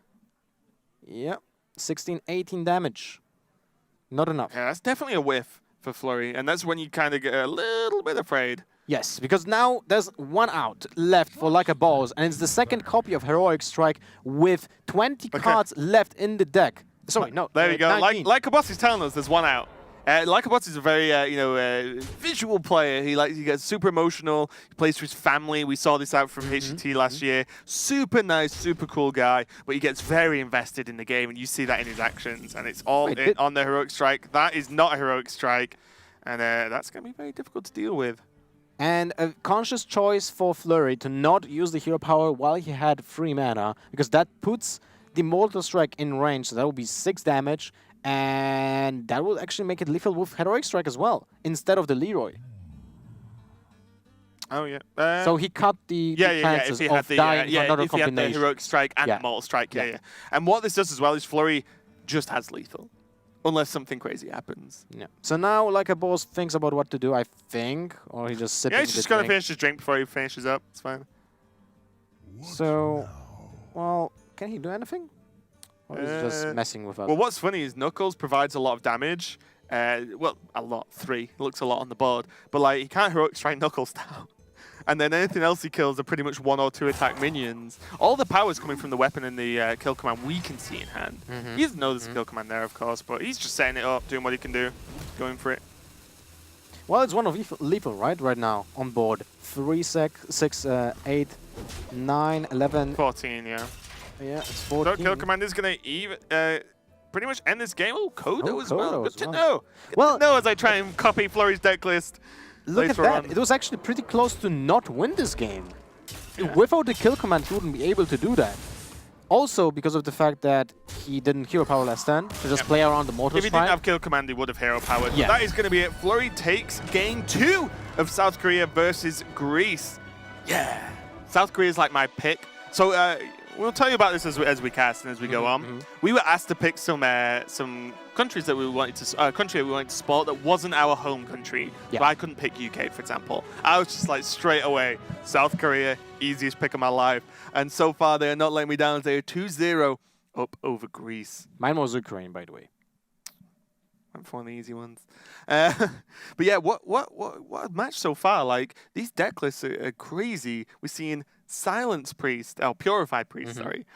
Yep. 16, 18 damage. Not enough. Yeah, that's definitely a whiff for Flurry, and that's when you kind of get a little bit afraid. Yes, because now there's one out left for like a boss, and it's the second copy of Heroic Strike with 20 cards left in the deck. Sorry, no. There we go. 19. Like Kabos is telling us, there's one out. Like Kabos is a very, visual player. He gets super emotional. He plays for his family. We saw this out from HCT last year. Super nice, super cool guy, but he gets very invested in the game, and you see that in his actions. And it's all on the Heroic Strike. That is not a Heroic Strike, and that's going to be very difficult to deal with. And a conscious choice for Flurry to not use the hero power while he had free mana, because that puts the Mortal Strike in range, so that will be 6 damage, and that will actually make it lethal with Heroic Strike as well, instead of the Leroy. Oh, yeah. So he cut the chances of dying for another if he had the combination. Heroic Strike and the Mortal Strike, yeah. And what this does as well is Flurry just has lethal, unless something crazy happens. Yeah. So now, like a boss thinks about what to do, I think, or he just sipping. Yeah, he's just going to finish his drink before he finishes up. It's fine. So, well, can he do anything? Or is he just messing with us? Well, what's funny is Knuckles provides a lot of damage. Well, a lot. 3. Looks a lot on the board. But, like, he can't Heroic Strike Knuckles down. And then anything else he kills are pretty much 1 or 2 attack minions. All the power is coming from the weapon and the kill command we can see in hand. He doesn't know there's a kill command there, of course, but he's just setting it up, doing what he can do, going for it. Well, it's one of lethal, right now on board. 3, 6, 8, 9, 11. 14, yeah. Yeah, it's 14. So kill command is going to pretty much end this game. Oh, Kodo as well. Good to know. Well, Good to know as I try and copy Flurry's deck list. Look at that. It was actually pretty close to not win this game. Yeah. Without the kill command, he wouldn't be able to do that. Also, because of the fact that he didn't hero power last turn, to just play around the Mortal Strike. If he didn't have kill command, he would have hero powered. Yeah. That is going to be it. Flurry takes game 2 of South Korea versus Greece. Yeah. South Korea is like my pick. So we'll tell you about this as we cast and as we go on. We were asked to pick some countries that we wanted to support that wasn't our home country. Yeah. But I couldn't pick UK, for example. I was just like straight away, South Korea, easiest pick of my life. And so far, they are not letting me down. They are 2-0 up over Greece. Mine was Ukraine, by the way. Went for one of the easy ones. But yeah, what a match so far. Like, these deck lists are crazy. We're seeing Silence Priest, Purified Priest, sorry,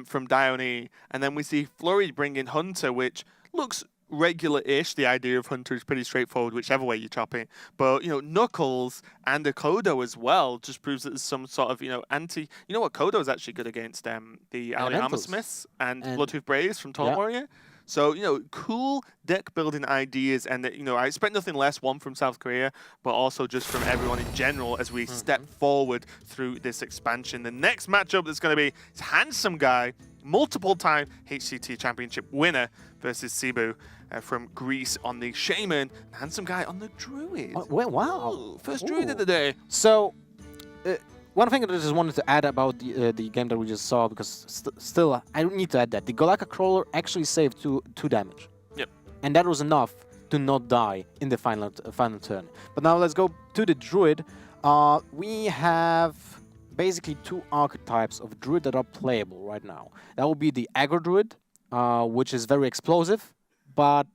from Dione. And then we see Flurry bring in Hunter, which looks regular-ish. The idea of Hunter is pretty straightforward, whichever way you chop it. But, Knuckles and a Kodo as well just proves that there's some sort of, anti... You know what? Kodo is actually good against the Armor Smiths and Bloodtooth Braves from Taunt Warrior. So, cool deck-building ideas, and, I expect nothing less, one, from South Korea, but also just from everyone in general as we step forward through this expansion. The next matchup that's going to be Handsome Guy, multiple-time HCT Championship winner, versus Cebu from Greece on the Shaman, and Handsome Guy on the Druid. Oh, well, wow. Ooh, first Druid of the day. So, one thing that I just wanted to add about the game that we just saw, because still, I don't need to add that. The Galaka Crawler actually saved 2 damage. Yep. And that was enough to not die in the final turn. But now let's go to the Druid. We have basically 2 archetypes of Druid that are playable right now. That will be the Aggro Druid, which is very explosive, but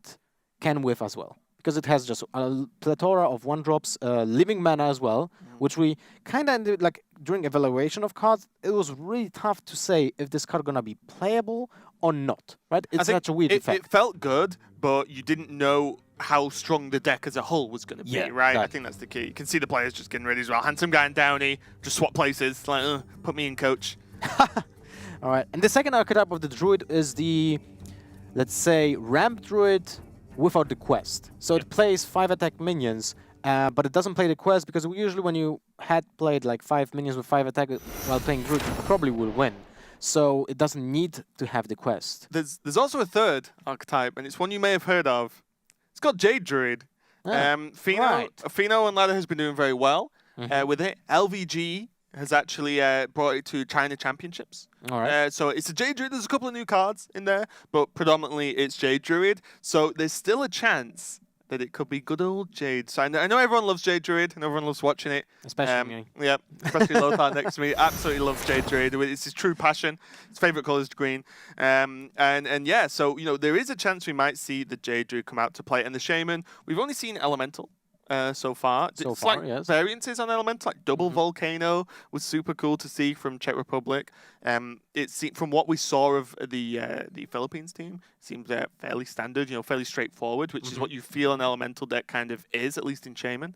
can whiff as well, because it has just a plethora of 1-drops, living mana as well, which we kind of ended, like, during evaluation of cards, it was really tough to say if this card gonna be playable or not, right? It's such a weird effect. It felt good, but you didn't know how strong the deck as a whole was going to be, right? Exactly. I think that's the key. You can see the players just getting ready as well. Handsome Guy and Downey, just swap places, like, put me in, coach. All right, and the second archetype of the Druid is the, let's say, Ramp Druid without the quest. So it plays 5 attack minions, but it doesn't play the quest, because usually when you had played like 5 minions with 5 attack while playing Druid, you probably will win. so it doesn't need to have the quest. There's also a third archetype, and it's one you may have heard of. It's called Jade Druid. Fino and Ladder has been doing very well with it. LVG has actually brought it to China Championships. All right. So it's a Jade Druid. There's a couple of new cards in there, but predominantly it's Jade Druid. So there's still a chance that it could be good old Jade. So I know everyone loves Jade Druid and everyone loves watching it. Especially me. Yeah, especially Lothar next to me. Absolutely loves Jade Druid. It's his true passion. His favourite colour is green. And yeah, so there is a chance we might see the Jade Druid come out to play. And the Shaman, we've only seen Elemental. So far, Yes. Variances on Elemental, like double Volcano was super cool to see from Czech Republic. From what we saw of the Philippines team, seems fairly standard, fairly straightforward, which is what you feel an Elemental deck kind of is, at least in Shaman.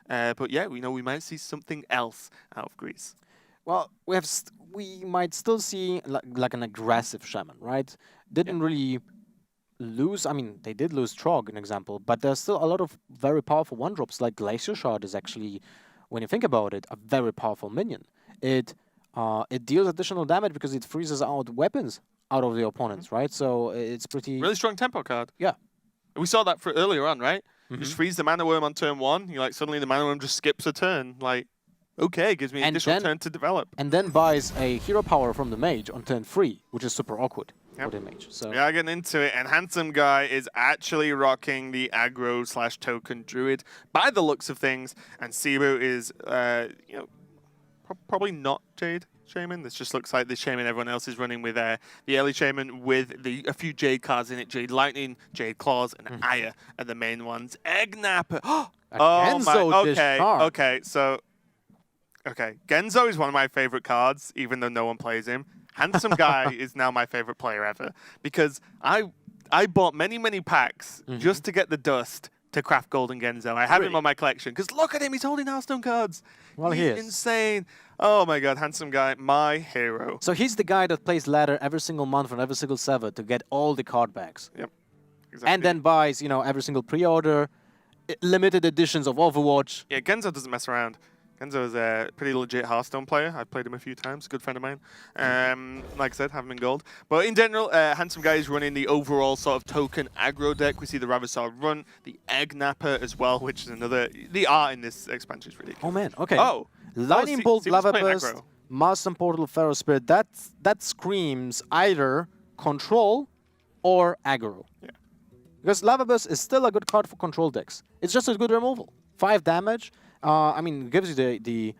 But yeah, we might see something else out of Greece. Well, we might still see like an aggressive Shaman, right? Didn't really lose. I mean, they did lose Trog, an example, but there's still a lot of very powerful one-drops. Like Glacier Shard is actually, when you think about it, a very powerful minion. It deals additional damage because it freezes out weapons out of the opponents, right? So it's pretty really strong tempo card. Yeah, we saw that for earlier on, right? You just freeze the Mana Worm on turn 1. You suddenly the Mana Worm just skips a turn. Like, okay, gives me an additional turn to develop. And then buys a hero power from the mage on turn 3, which is super awkward. For the mage. So we are getting into it, and Handsome Guy is actually rocking the aggro/token druid by the looks of things, and Cebu is, probably not Jade Shaman. This just looks like the Shaman everyone else is running with the early Shaman with a few Jade cards in it. Jade Lightning, Jade Claws, and Aya are the main ones. Eggnapper. Oh my. Okay. So, Genzo is one of my favorite cards, even though no one plays him. Handsome Guy is now my favorite player ever because I bought many packs just to get the dust to craft Golden Genzo. I have him on my collection because look at him, he's holding Hearthstone cards. Well, he's insane. Oh my god, Handsome Guy, my hero. So he's the guy that plays ladder every single month on every single server to get all the card backs. Yep, exactly. And then buys, every single pre-order, limited editions of Overwatch. Yeah, Genzo doesn't mess around. Genzo is a pretty legit Hearthstone player. I've played him a few times. Good friend of mine. Like I said, have him in gold. But in general, Handsome Guy is running the overall sort of token aggro deck. We see the Ravasar run, the Eggnapper as well, which is another... The art in this expansion is ridiculous. Oh, man. Okay. Oh! Lightning Bolt, Lava Burst, Master Portal, Pharaoh Spirit. That screams either control or aggro. Yeah. Because Lava Burst is still a good card for control decks. It's just a good removal. 5 damage. I mean, it gives you the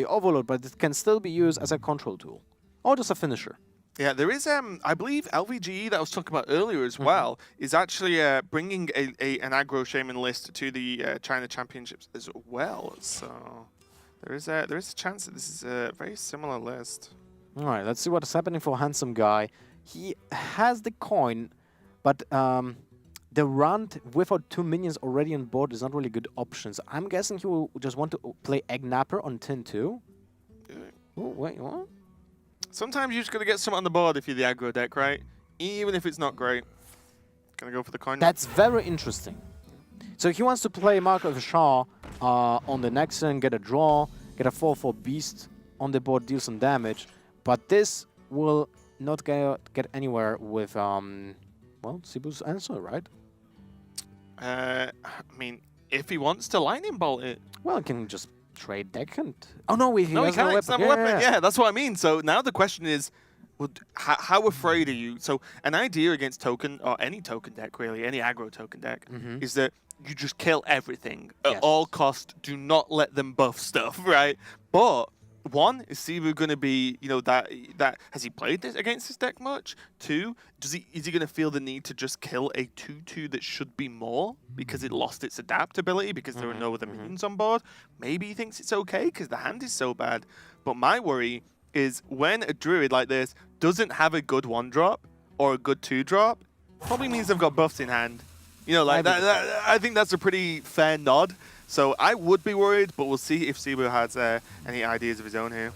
overload, but it can still be used as a control tool or just a finisher. Yeah, there is, I believe, LVGE that I was talking about earlier as well is actually bringing an aggro Shaman list to the China Championships as well. So there is a chance that this is a very similar list. All right, let's see what's happening for Handsome Guy. He has the coin, but the Runt without 2 minions already on board is not really good options. I'm guessing he will just want to play Eggnapper on turn 2. Oh, wait, what? Sometimes you just got to get something on the board if you're the aggro deck, right? Even if it's not great. Gonna go for the coin. That's very interesting. So he wants to play Mark of Shaw on the next turn, get a draw, get a 4/4 beast on the board, deal some damage. But this will not get anywhere with, well, Cebu's answer, right? I mean, if he wants to lightning bolt it. Well, he can just trade deck and... Oh, no, he has can't. no weapon. It's not a weapon. Yeah, that's what I mean. So now the question is, well, how afraid are you? So an idea against token, or any token deck, really, any aggro token deck, is that you just kill everything at all cost. Do not let them buff stuff, right? But... One, is Cebu going to be, that has he played this against this deck much? 2, is he going to feel the need to just kill a 2/2 that should be more because it lost its adaptability because there are no other minions on board? Maybe he thinks it's okay because the hand is so bad. But my worry is when a druid like this doesn't have a good 1-drop or a good 2-drop, probably means they've got buffs in hand. I think that's a pretty fair nod. So I would be worried, but we'll see if Cebu has any ideas of his own here.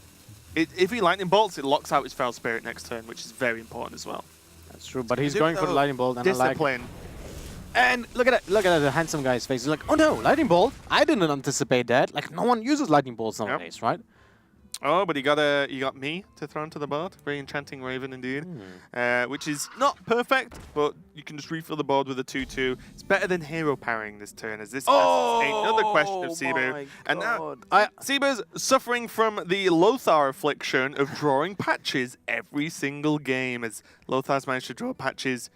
If he lightning bolts, it locks out his Feral Spirit next turn, which is very important as well. That's true, but he's going for the lightning bolt, and discipline. And look at the Handsome Guy's face. He's like, oh no, lightning bolt! I didn't anticipate that. Like no one uses lightning bolts nowadays, right? Oh, but he got me to throw into the board. Very enchanting Raven indeed. Which is not perfect, but you can just refill the board with a 2/2. It's better than hero parrying this turn, as this asks another question of Cebu. And now Cebu's suffering from the Lothar affliction of drawing patches every single game, as Lothar's managed to draw patches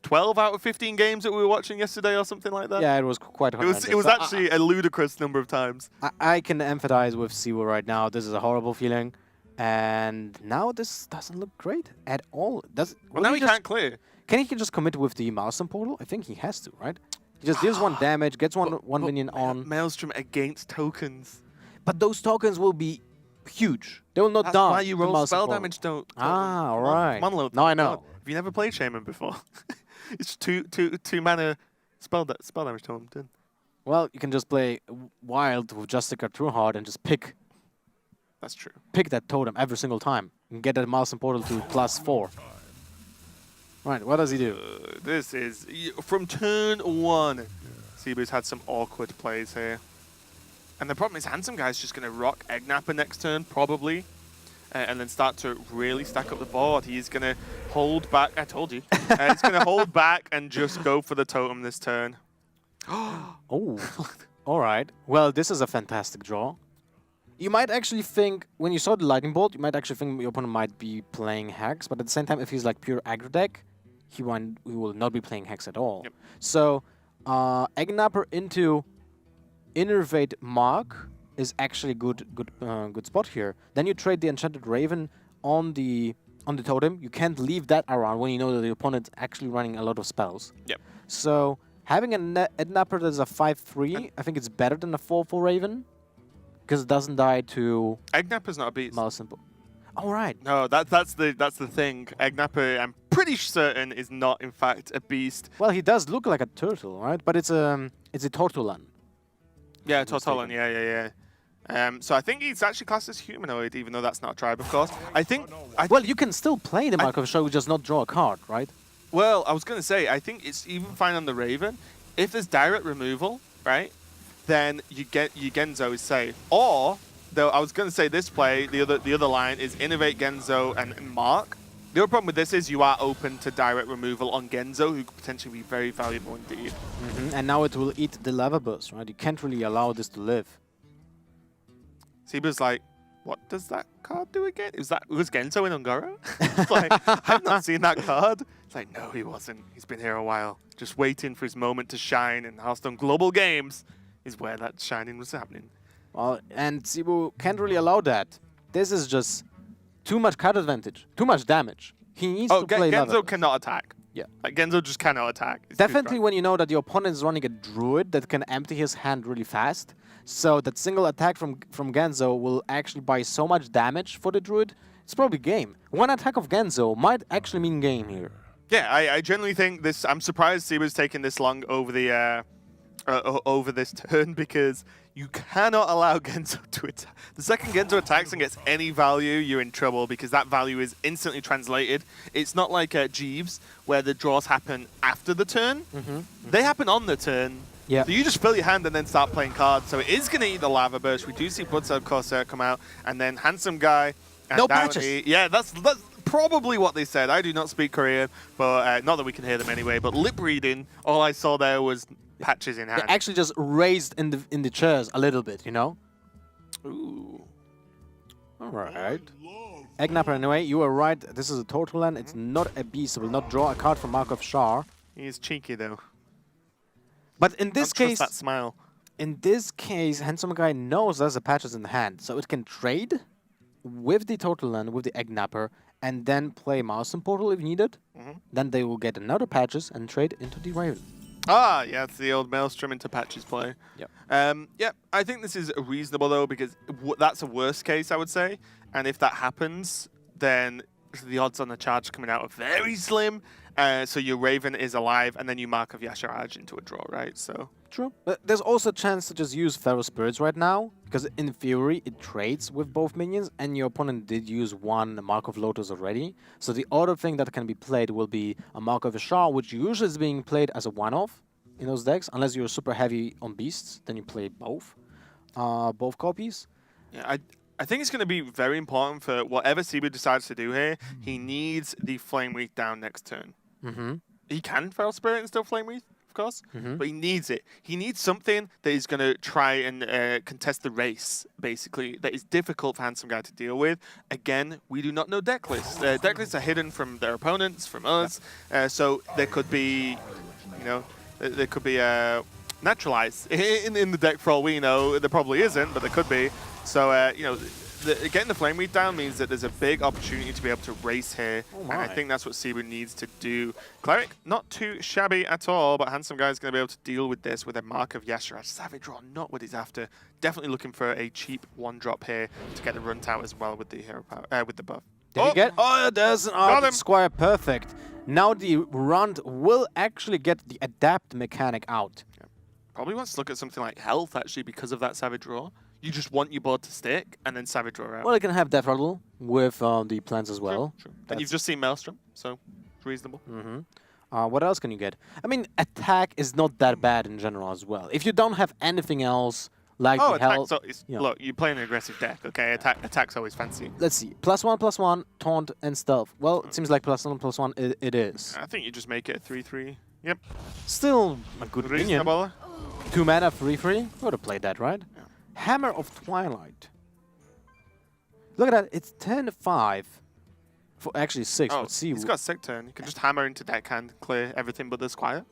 12 out of 15 games that we were watching yesterday or something like that. Yeah, it was quite horrendous. It was actually a ludicrous number of times. I can empathize with Siwo right now. This is a horrible feeling. And now this doesn't look great at all. Well, now he can't clear. Can he just commit with the Maelstrom portal? I think he has to, right? He just deals 1 damage, gets one minion on. Maelstrom against tokens. But those tokens will be huge. They will not die. That's why you roll spell portal. damage, don't. Ah, all right. Monload. Now I know. Have you never played Shaman before? It's two mana spell damage to him. Done. Well, you can just play Wild with Justica Trueheart and just pick That's true. that totem every single time and get that Maelstrom portal to +4. Right, what does he do? This is from turn 1. Cebu's had some awkward plays here. And the problem is Handsome Guy's just going to rock Eggnapper next turn, probably. And then start to really stack up the board. He's going to hold back. I told you. He's going to hold back and just go for the totem this turn. Oh, all right. Well, this is a fantastic draw. You might actually think, when you saw the Lightning Bolt, you might actually think your opponent might be playing Hex. But at the same time, if he's like pure aggro deck, he will not be playing Hex at all. Yep. So, Eggnapper into Innervate Mark is actually good spot here. Then you trade the Enchanted Raven on the totem. You can't leave that around when you know that the opponent's actually running a lot of spells. Yep. So having an Eggnapper that's a 5/3, I think it's better than a 4/4 Raven because it doesn't die to Eggnapper's not a beast. Simple. All right. No, that's the thing. Eggnapper, I'm pretty certain, is not in fact a beast. Well, he does look like a turtle, right? But it's a Tortolan. Yeah, Tortolan. Yeah. So I think he's actually classed as humanoid, even though that's not a tribe, of course. Well, you can still play the Mark of Show, just not draw a card, right? Well, I was going to say, I think it's even fine on the Raven. If there's direct removal, right, then your Genzo is safe. Or, though, I was going to say this play, the other line is Innovate Genzo and Mark. The other problem with this is you are open to direct removal on Genzo, who could potentially be very valuable indeed. And now it will eat the Lava Burst, right? You can't really allow this to live. Cebu's like, what does that card do again? Was Genzo in Ungoro? It's like, I've not seen that card. It's like, no, he wasn't. He's been here a while. Just waiting for his moment to shine, and Hearthstone Global Games is where that shining was happening. Well, and Cebu can't really allow that. This is just too much card advantage, too much damage. He needs to play Lava Genzo Burst. cannot attack. Yeah. Like, Genzo just cannot attack. It's Definitely when you know that your opponent is running a Druid that can empty his hand really fast. So that single attack from Genzo will actually buy so much damage for the Druid. It's probably game. One attack of Genzo might actually mean game here. Yeah, I generally think this. I'm surprised Cebu's taking this long over the over this turn, because you cannot allow Genzo to attack. The second Genzo attacks and gets any value, you're in trouble, because that value is instantly translated. It's not like Jeeves, where the draws happen after the turn. They happen on the turn. Yeah. So you just fill your hand and then start playing cards. So it is going to eat the Lava Burst. We do see Bloodsoul Corsair come out, and then Handsome Guy. And No Downey. patches. Yeah, that's probably what they said. I do not speak Korean, but not that we can hear them anyway. But lip reading, all I saw there was patches in hand. They actually just raised in the chairs a little bit, you know? Ooh. All right. Eggnapper, anyway, you are right. This is a Tortolan. It's not a beast. It will not draw a card from Mark of Shar. He's cheeky though. But in this Don't case, trust that smile. Handsome Guy knows there's a patches in the hand, so it can trade with the Tortolan, with the Eggnapper, and then play Maelstrom Portal if needed. Then they will get another patches and trade into the Raven. Ah, yeah, it's the old Maelstrom into patches play. Yep. Yeah, I think this is reasonable though, because that's a worst case, I would say. And if that happens, then the odds on the charge coming out are very slim. So your Raven is alive, and then you Mark of Yasharaj into a draw, right? So True. But there's also a chance to just use Feral Spirits right now, because in theory it trades with both minions, and your opponent did use one Mark of Lotus already. So the other thing that can be played will be a Mark of Ashar, which usually is being played as a one-off in those decks, unless you're super heavy on beasts, then you play both copies. yeah, I think it's going to be very important for whatever Cebu decides to do here. He needs the Flame Wreath down next turn. Mm-hmm. He can Feral Spirit and still Flame Wreath, of course, Mm-hmm. but he needs it. He needs something that is going to try and contest the race, basically, that is difficult for Handsome Guy to deal with. Again, we do not know deck lists. Deck lists are hidden from their opponents, from us, so there could be, you know, there could be naturalized in the deck for all we know. There probably isn't, but there could be. So, you know, getting the Flame Wreath down means that there's a big opportunity to be able to race here. Oh And I my. think that's what Cebu needs to do. Cleric, not too shabby at all, but Handsome Guy is going to be able to deal with this with a Mark of Yasharaj. Savage Draw, not what he's after. Definitely looking for a cheap one-drop here to get the run out as well with the hero power, with the buff. Did he get? Oh, there's an Got him. Art Squire. Perfect. Now the Runt will actually get the adapt mechanic out. Probably wants to look at something like health, actually, because of that Savage Draw. You just want your board to stick, and then Savage Draw out. Well, it can have Death Rattle with the plants as well. True. And you've just seen Maelstrom, so it's reasonable. Mm-hmm. What else can you get? I mean, attack is not that bad in general as well. If you don't have anything else like the health. Yeah. Look, you play an aggressive deck, okay? Attack's always fancy. Let's see. +1/+1, taunt, and stealth. Well, it seems like +1/+1 it is. I think you just make it a 3/3. Yep. Still a good opinion. Reasonable. 2 mana, 3/3. Would have played that, right? Yeah. Hammer of Twilight. Look at that. It's 10-5. For actually 6. Oh, Let's see. he's got a sick turn. You can just hammer into deckhand, clear everything but the Squire.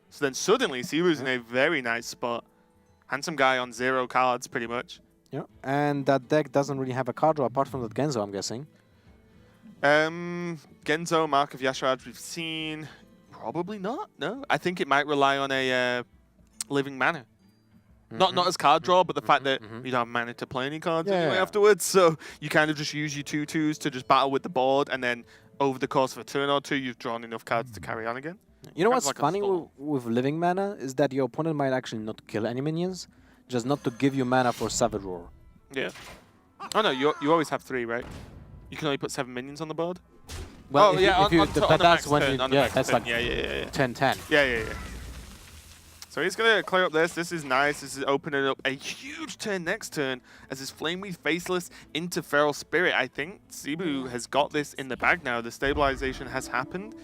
So then suddenly, Cebu's in a very nice spot. Handsome Guy on 0 cards, pretty much. Yeah. And that deck doesn't really have a card draw apart from that Genzo, I'm guessing. Genzo, Mark of Yasharaj, we've seen. Probably not. No, I think it might rely on a living mana. Not as card draw, but the fact that you don't have mana to play any cards anyway afterwards. So you kind of just use your 2/2s to just battle with the board, and then over the course of a turn or two, you've drawn enough cards to carry on again. You know Kind of what's like a funny stall. with living mana is that your opponent might actually not kill any minions, just not to give you mana for Savage Roar. Yeah. Oh no, you always have 3, right? You can only put 7 minions on the board. Well, oh if yeah, you, on if the you, max that's when turn, you, on the yeah, max that's turn. like Yeah. 10-10. Yeah. So he's going to clear up this. This is nice. This is opening up a huge turn next turn as his Flame Wreath Faceless into Feral Spirit. I think Cebu has got this in the bag now. The stabilization has happened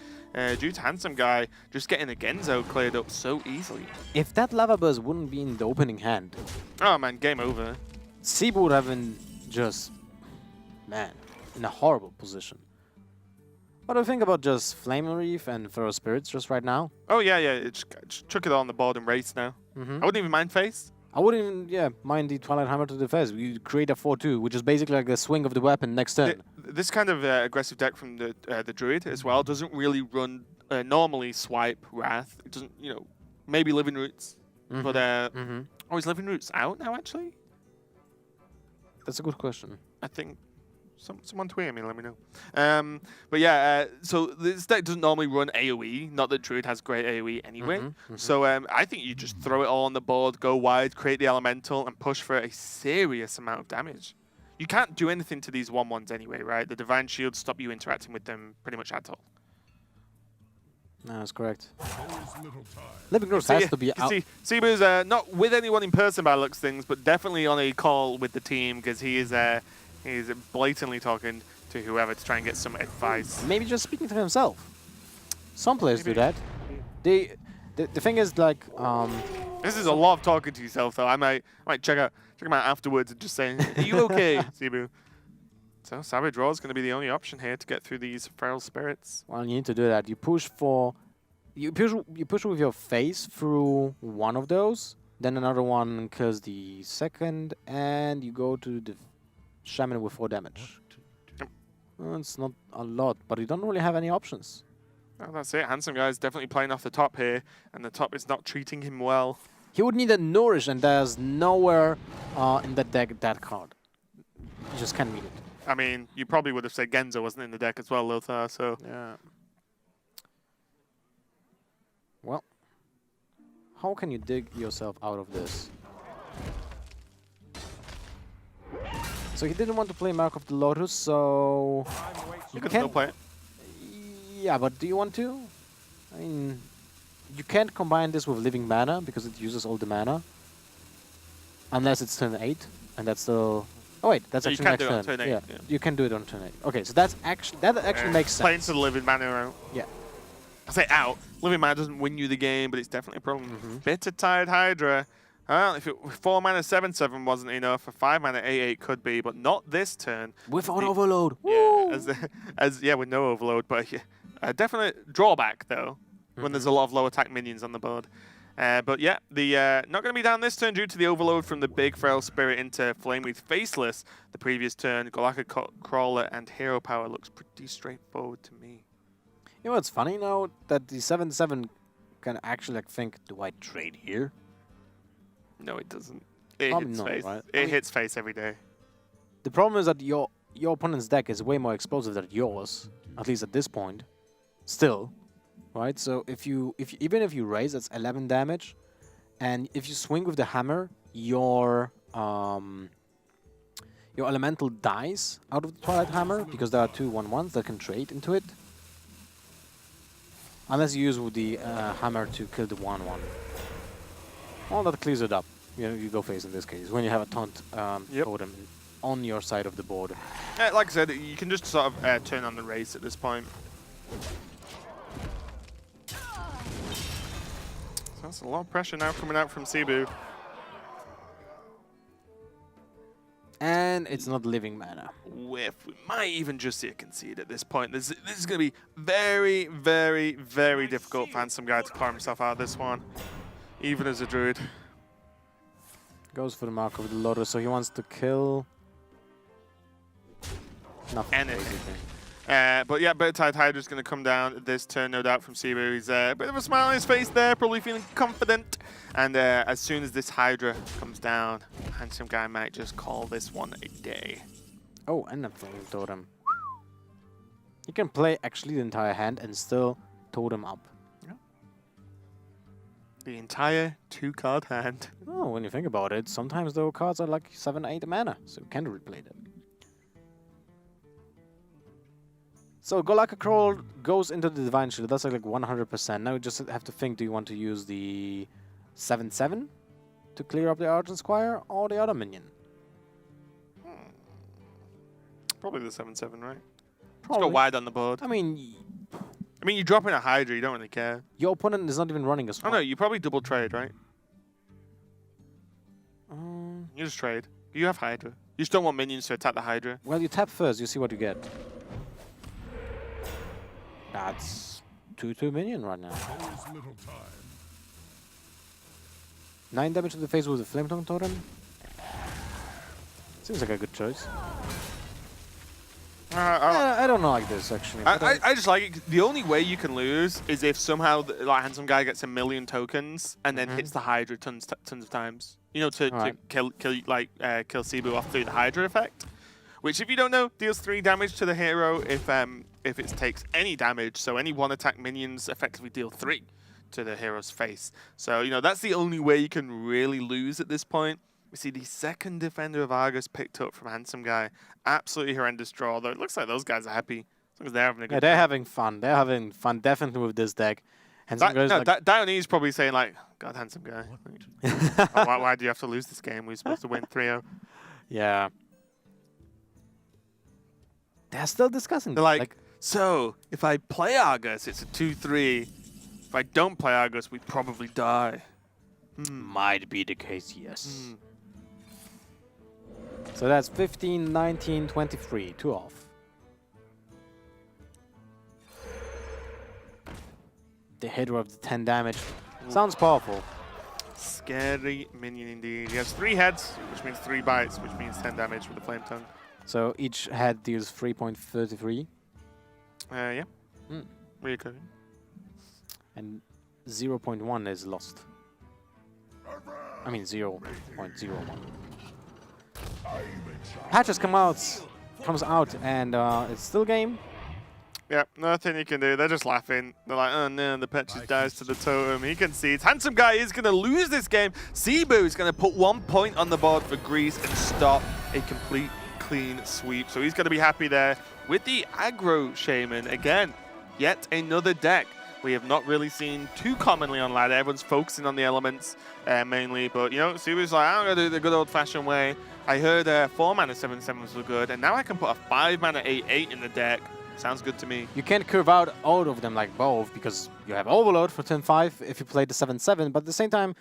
due to Handsome Guy just getting a Genzo cleared up so easily. If that Lava Burst wouldn't be in the opening hand, Oh man, game over. Cebu would have been just, man, in a horrible position. What do you think about just Flame Reef and Feral Spirits just right now? Oh yeah. Just chuck it on the board and race now. I wouldn't even mind face. I wouldn't even, mind the Twilight Hammer to the face. You create a 4/2, which is basically like the swing of the weapon next turn. This kind of aggressive deck from the Druid as well doesn't really run normally swipe Wrath. It doesn't, you know, maybe Living Roots, but oh, is Living Roots out now actually? That's a good question. I think someone tweet me, let me know. But yeah, so this deck doesn't normally run AoE. Not that Druid has great AoE anyway. So I think you just throw it all on the board, go wide, create the elemental, and push for a serious amount of damage. You can't do anything to these 1/1s anyway, right? The Divine Shields stop you interacting with them pretty much at all. No, that's correct. Living Roots has to be out. See, Cebu's not with anyone in person by looks things, but definitely on a call with the team because he's blatantly talking to whoever to try and get some advice. Maybe just speaking to himself. Some players Maybe. do that. The thing is like This is a lot of talking to yourself, though. I might check him out afterwards and just saying, "Are you okay, Cebu?" So Savage Draw is going to be the only option here to get through these Feral Spirits. well, you need to do that. You push with your face through one of those, then another one kills the second, and you go to the Shaman with 4 damage. Well, it's not a lot, but you don't really have any options. Oh, that's it. Handsome Guy is definitely playing off the top here, and the top is not treating him well. He would need a Nourish, and there's nowhere in the deck that card. You just can't meet it. I mean, you probably would have said Genzo wasn't in the deck as well, Lothar, so... Yeah. Well, how can you dig yourself out of this? So he didn't want to play Mark of the Lotus, so... You can still play it. Yeah, but do you want to? I mean, you can't combine this with Living Mana, because it uses all the mana. Unless it's turn 8, and that's still Oh wait, that's So you actually can next do it on turn. turn 8, Yeah, yeah. you can do it on turn 8. Okay, so that actually makes Playing sense. to the living mana out. Yeah. I say out. Living mana doesn't win you the game, but it's definitely a problem. Mm-hmm. Bitter Tide Hydra. Well, if 4 mana 7/7 wasn't enough, a 5 mana 8/8 could be, but not this turn. Without The- overload. Yeah, Woo! with no overload, but definite drawback though when there's a lot of low attack minions on the board. But yeah, the not going to be down this turn due to the overload from the big Frail Spirit into Flamewreath Faceless. The previous turn, Galactic Crawler and Hero Power looks pretty straightforward to me. You know what's funny now? That the 7/7 can actually like think, do I trade here? No, it doesn't. It Probably hits not, face. right? It hits face every day. The problem is that your opponent's deck is way more explosive than yours, at least at this point. Still, right? So even if you raise, that's 11 damage, and if you swing with the hammer, your elemental dies out of the Twilight Hammer because there are 2 1/1s that can trade into it. Unless you use with the hammer to kill the 1/1. Well, that clears it up. You go face in this case when you have a taunt totem on your side of the board. Like I said, you can just sort of turn on the race at this point. So that's a lot of pressure now coming out from Cebu. And it's not living mana. We might even just see a concede at this point. This is going to be very, very, very difficult for Handsome Guy to carve himself out of this one, even as a druid. Goes for the mark of the Lotus, so he wants to kill nothing. Anything. Basically. But yeah, Bitter Tide Hydra's going to come down this turn, no doubt, from Cebu. He's a bit of a smile on his face there, probably feeling confident. And as soon as this Hydra comes down, Handsome Guy might just call this one a day. Oh, and a Flaming Totem. He can play actually the entire hand and still totem up. The entire 2-card hand. Oh, when you think about it, sometimes those cards are like 7, 8 mana, so you can replay them. So Galactic Crawl goes into the Divine Shield. That's like 100%. Now you just have to think: do you want to use the 7/7 to clear up the Argent Squire or the other minion? Probably the 7/7, right? Let's Probably. go wide on the board. I mean, You drop in a Hydra, you don't really care. your opponent is not even running a Oh swap. no, you probably double trade, right? You just trade. You have Hydra. You just don't want minions to attack the Hydra. Well, you tap first, you see what you get. That's 2/2 minion right now. 9 damage to the face with the Flame Tongue Totem. Seems like a good choice. I don't like this actually. I just like it. The only way you can lose is if somehow like Handsome Guy gets 1,000,000 tokens and then hits the Hydra tons of times. You know, to Right. kill Cebu off through the Hydra effect, which if you don't know deals 3 damage to the hero if it takes any damage. So any 1-attack minions effectively deal 3 to the hero's face. So you know that's the only way you can really lose at this point. We see the second Defender of Argus picked up from Handsome Guy. Absolutely horrendous draw, though. It looks like those guys are happy. As long as they're having a good yeah, they're having fun. They're having fun definitely with this deck. And some guys like, Dionys probably saying like, God, Handsome Guy. why do you have to lose this game? We're supposed to win 3-0. yeah. They're still discussing. They're like, so if I play Argus, it's a 2-3. If I don't play Argus, we probably die. might be the case, yes. So that's 15, 19, 23, 2 off. The hitter of the 10 damage. Sounds powerful. Scary minion indeed. He has 3 heads, which means 3 bites, which means 10 damage with the Flame Tongue. So each head deals 3.33. Yeah. Reoccurring. And 0.1 is lost. I mean 0.01. Patches comes out and it's still game. Yeah, nothing he can do. They're just laughing. They're like, oh no, the Petrus dies to the totem. He concedes. Handsome Guy is going to lose this game. Cebu is going to put 1 point on the board for Greece and stop a complete clean sweep. So he's going to be happy there with the aggro shaman again. Yet another deck we have not really seen too commonly on ladder. Everyone's focusing on the elements mainly, but you know, Subaru's like, I'm gonna do it the good old-fashioned way. I heard 4 mana 7/7s were good, and now I can put a 5 mana 8/8 in the deck. Sounds good to me. You can't curve out all of them like both because you have Overload for 10/5 if you play the 7/7, but at the same time,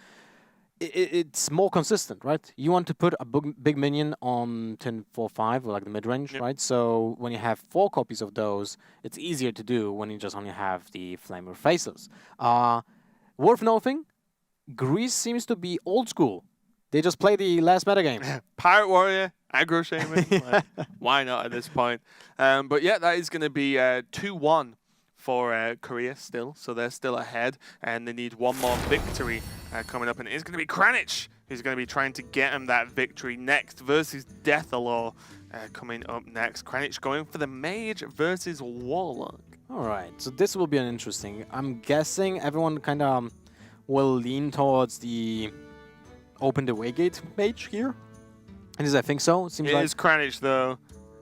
it's more consistent, right? You want to put a big minion on 10/4/5 or like the mid-range, right? So when you have 4 copies of those, it's easier to do when you just only have the Flamer Faceless. Worth noting, Greece seems to be old school. They just play the last metagame. Pirate Warrior, aggro shaman. Like, why not at this point? But yeah, that is going to be 2-1 for Korea still. So they're still ahead, and they need one more victory coming up. And it's going to be Kranich who's going to be trying to get him that victory next versus Deathalore coming up next. Kranich going for the Mage versus Warlock. All right, so this will be an interesting. I'm guessing everyone kind of will lean towards the Open the Waygate Mage here. And I think so. It seems It like is Kranich though.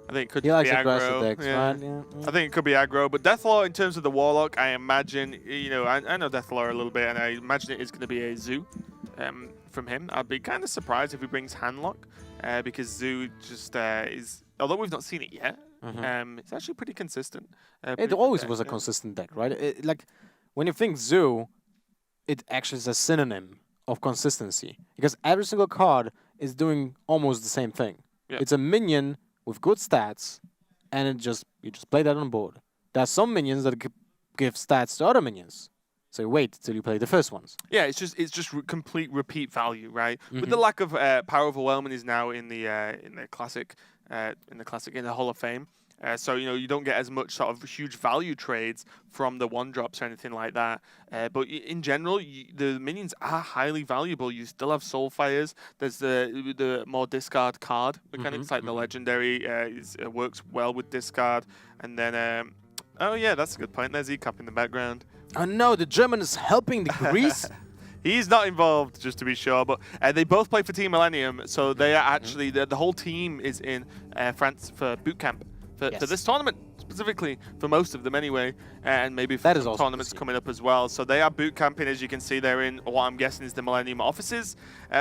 I think it could he be likes aggressive aggro. decks, Yeah. right? Yeah. I think it could be aggro, but Deathalore in terms of the Warlock, I imagine, you know, I know Deathalore a little bit, and I imagine it is going to be a Zoo from him. I'd be kind of surprised if he brings Handlock, because Zoo just is, although we've not seen it yet, it's actually pretty consistent. It pretty good always deck, was a yeah. consistent deck, right? Like when you think Zoo, it actually is a synonym of consistency because every single card is doing almost the same thing. Yeah. It's a minion with good stats, and you just play that on board. There are some minions that give stats to other minions, so you wait till you play the first ones. Yeah, it's just complete repeat value, right? With the lack of Power Overwhelming is now in the classic in the Hall of Fame. So, you know, you don't get as much sort of huge value trades from the 1-drops or anything like that. But in general, the minions are highly valuable. You still have Soulfires. There's the more discard card mechanics, like the Legendary works well with discard. And then, oh yeah, that's a good point. There's E-Cup in the background. Oh no, the German is helping the Greece. He's not involved, just to be sure, but they both play for Team Millennium, so they are actually, the whole team is in France for boot camp. For this tournament, specifically, for most of them anyway, and maybe for some tournaments coming up as well. So they are boot camping, as you can see. They're in what I'm guessing is the Millennium offices.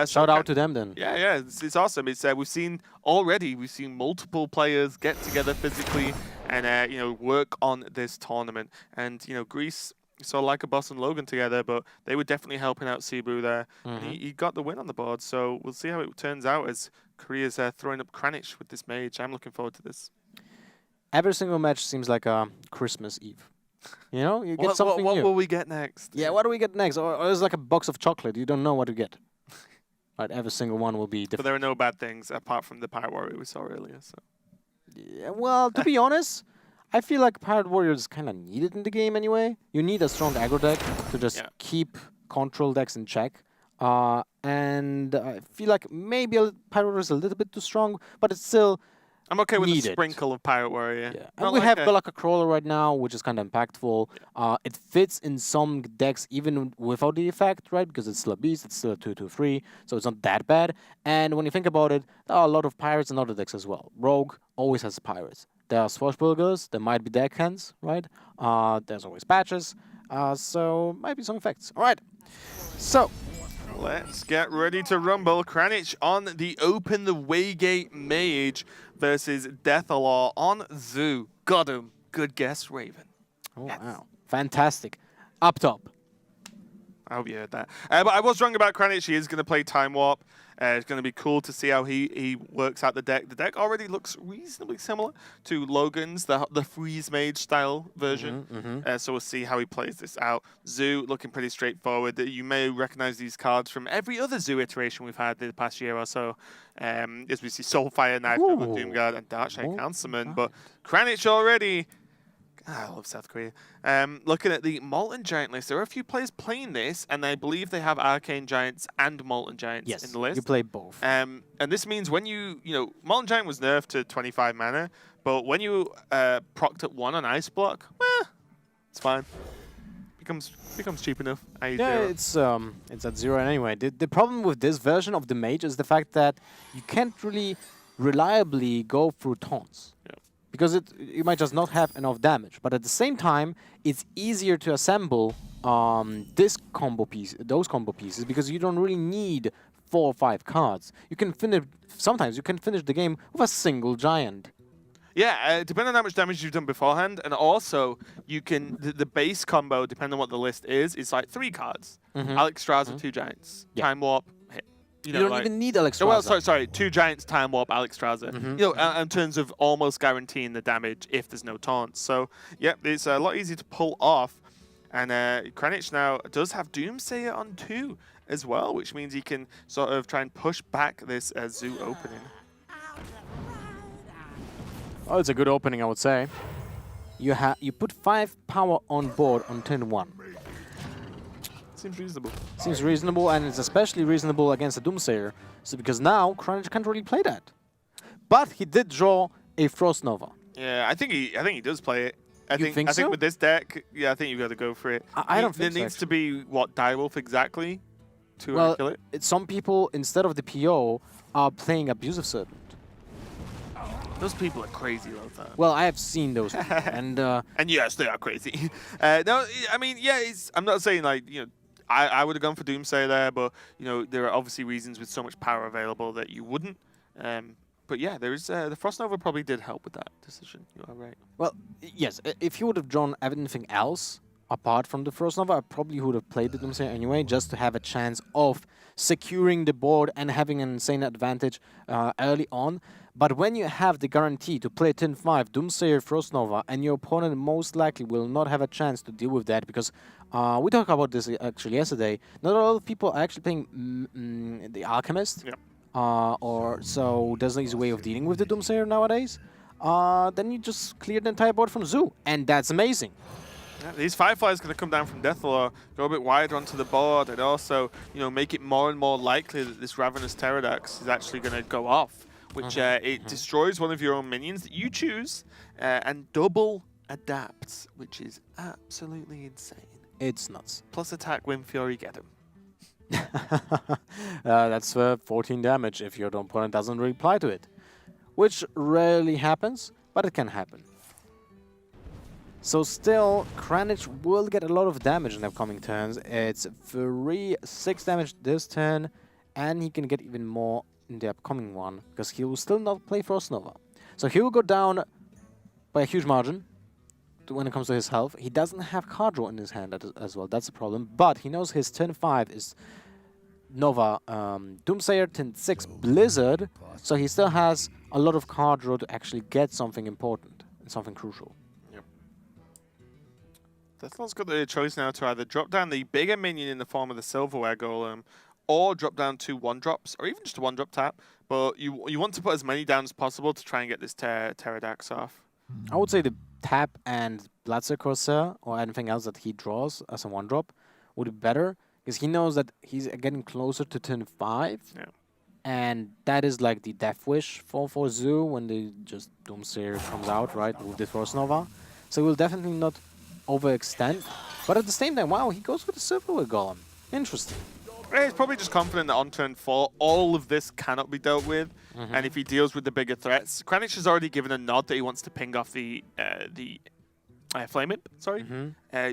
Shout out to them then. Yeah, it's awesome. It's we've seen multiple players get together physically and you know, work on this tournament. And you know, Greece saw like a Boss and Logan together, but they were definitely helping out Cebu there. And he got the win on the board. So we'll see how it turns out as Korea's throwing up Kranich with this mage. I'm looking forward to this. Every single match seems like a Christmas Eve. You know, you get something what new. will we get next? Yeah, what do we get next? Or it's like a box of chocolate. You don't know what to get. Right, every single one will be different. But there are no bad things apart from the Pirate Warrior we saw earlier. So. Yeah, well, to be honest, I feel like Pirate Warrior is kind of needed in the game anyway. You need a strong aggro deck to just keep control decks in check. And I feel like maybe Pirate Warrior is a little bit too strong, but it's still I'm okay with needed. a sprinkle of Pirate Warrior. Yeah. And we have Belaka Crawler right now, which is kind of impactful. Yeah. It fits in some decks even without the effect, right? Because it's still a beast, it's still a 2/2/3, so it's not that bad. And when you think about it, there are a lot of pirates in other decks as well. Rogue always has pirates. There are Swashbucklers, there might be deckhands, right? There's always patches, so might be some effects. All right, so let's get ready to rumble. Kranich on the Open the Waygate Mage versus Deathalore on Zoo. Got him. Good guess, Raven. Oh, wow. Fantastic. Up top. I hope you heard that. But I was wrong about Kranich. He is going to play Time Warp. It's going to be cool to see how he works out the deck. The deck already looks reasonably similar to Logan's, the Freeze Mage style version. So we'll see how he plays this out. Zoo looking pretty straightforward. You may recognize these cards from every other Zoo iteration we've had the past year or so. As we see Soulfire, Knife, Doomguard, and Darkshade Councilman. But Kranich already... I love South Korea. Looking at the Molten Giant list, there are a few players playing this, and I believe they have Arcane Giants and Molten Giants in the list. You play both. And this means when you know, Molten Giant was nerfed to 25 mana, but when you procced at 1 on Ice Block, it's fine. Becomes cheap enough. Yeah, it's at 0 anyway. The problem with this version of the Mage is the fact that you can't really reliably go through taunts. because you might just not have enough damage. But at the same time, it's easier to assemble those combo pieces because you don't really need 4 or 5 cards. You can finish. Sometimes you can finish the game with a single giant. Yeah, depending on how much damage you've done beforehand, and also you can the base combo, depending on what the list is like 3 cards. Alexstrasza, 2 giants, Yeah. Time Warp, hit. You don't like, even need Alexstrasza. well, sorry, 2 giants, Time Warp, Alexstrasza. In terms of almost guaranteeing the damage if there's no taunts. So yeah, it's a lot easier to pull off. And Kranich now does have Doomsayer on 2 as well, which means he can sort of try and push back this zoo opening. Oh, it's a good opening, I would say. You put 5 power on board on turn 1. Seems reasonable. Seems reasonable, and it's especially reasonable against a Doomsayer. So because now Kranich can't really play that. But he did draw a Frost Nova. Yeah, I think he does play it. I think so? with this deck, yeah, I think you've got to go for it. I don't think there needs to be what Direwolf exactly to kill it. Some people instead of the PO are playing Abusive Serpent. Those people are crazy about that. Well, I have seen those people, and yes, they are crazy. No, I mean, yeah, I'm not saying like I would have gone for Doomsayer there, but there are obviously reasons with so much power available that you wouldn't. But yeah, there is the Frost Nova probably did help with that decision. You are right. Well, yes, if you would have drawn anything else apart from the Frost Nova, I probably would have played the Doomsayer anyway, just to have a chance of securing the board and having an insane advantage early on. But when you have the guarantee to play turn 5 Doomsayer Frost Nova, and your opponent most likely will not have a chance to deal with that, because we talked about this actually yesterday, not a lot of people are actually playing the Alchemist. Yeah. So there's an easy way of dealing with the Doomsayer nowadays. Then you just clear the entire board from Zoo, and that's amazing. Yeah, these Fireflies going to come down from Deathlore, go a bit wider onto the board, and also make it more and more likely that this Ravenous Pterodax is actually going to go off, which it destroys one of your own minions that you choose and double adapts, which is absolutely insane. It's nuts. Plus attack, Wind Fury, get him. That's 14 damage if your opponent doesn't reply to it, which rarely happens, but it can happen. So still, Kranich will get a lot of damage in the upcoming turns. It's 6 damage this turn, and he can get even more in the upcoming one, because he will still not play Frost Nova. So he will go down by a huge margin when it comes to his health. He doesn't have card draw in his hand as well, that's a problem. But he knows his turn 5 is Nova Doomsayer, turn 6 Blizzard, so he still has a lot of card draw to actually get something important and something crucial. Deathlore's got the choice now to either drop down the bigger minion in the form of the Silverware Golem, or drop down 2 1-drops, or even just a 1-drop tap. But you want to put as many down as possible to try and get this Pterodax off. I would say the tap and Bloodseer Corsair, or anything else that he draws as a 1-drop, would be better, because he knows that he's getting closer to turn 5. Yeah. And that is like the death wish for Zoo when the just Doomsayer comes out, right, with the Frost Nova. So he will definitely not overextend, but at the same time, wow, he goes with the Silverware Golem. Interesting. Yeah, he's probably just confident that on turn 4, all of this cannot be dealt with, and if he deals with the bigger threats, Kranich has already given a nod that he wants to ping off the Flame Imp, sorry.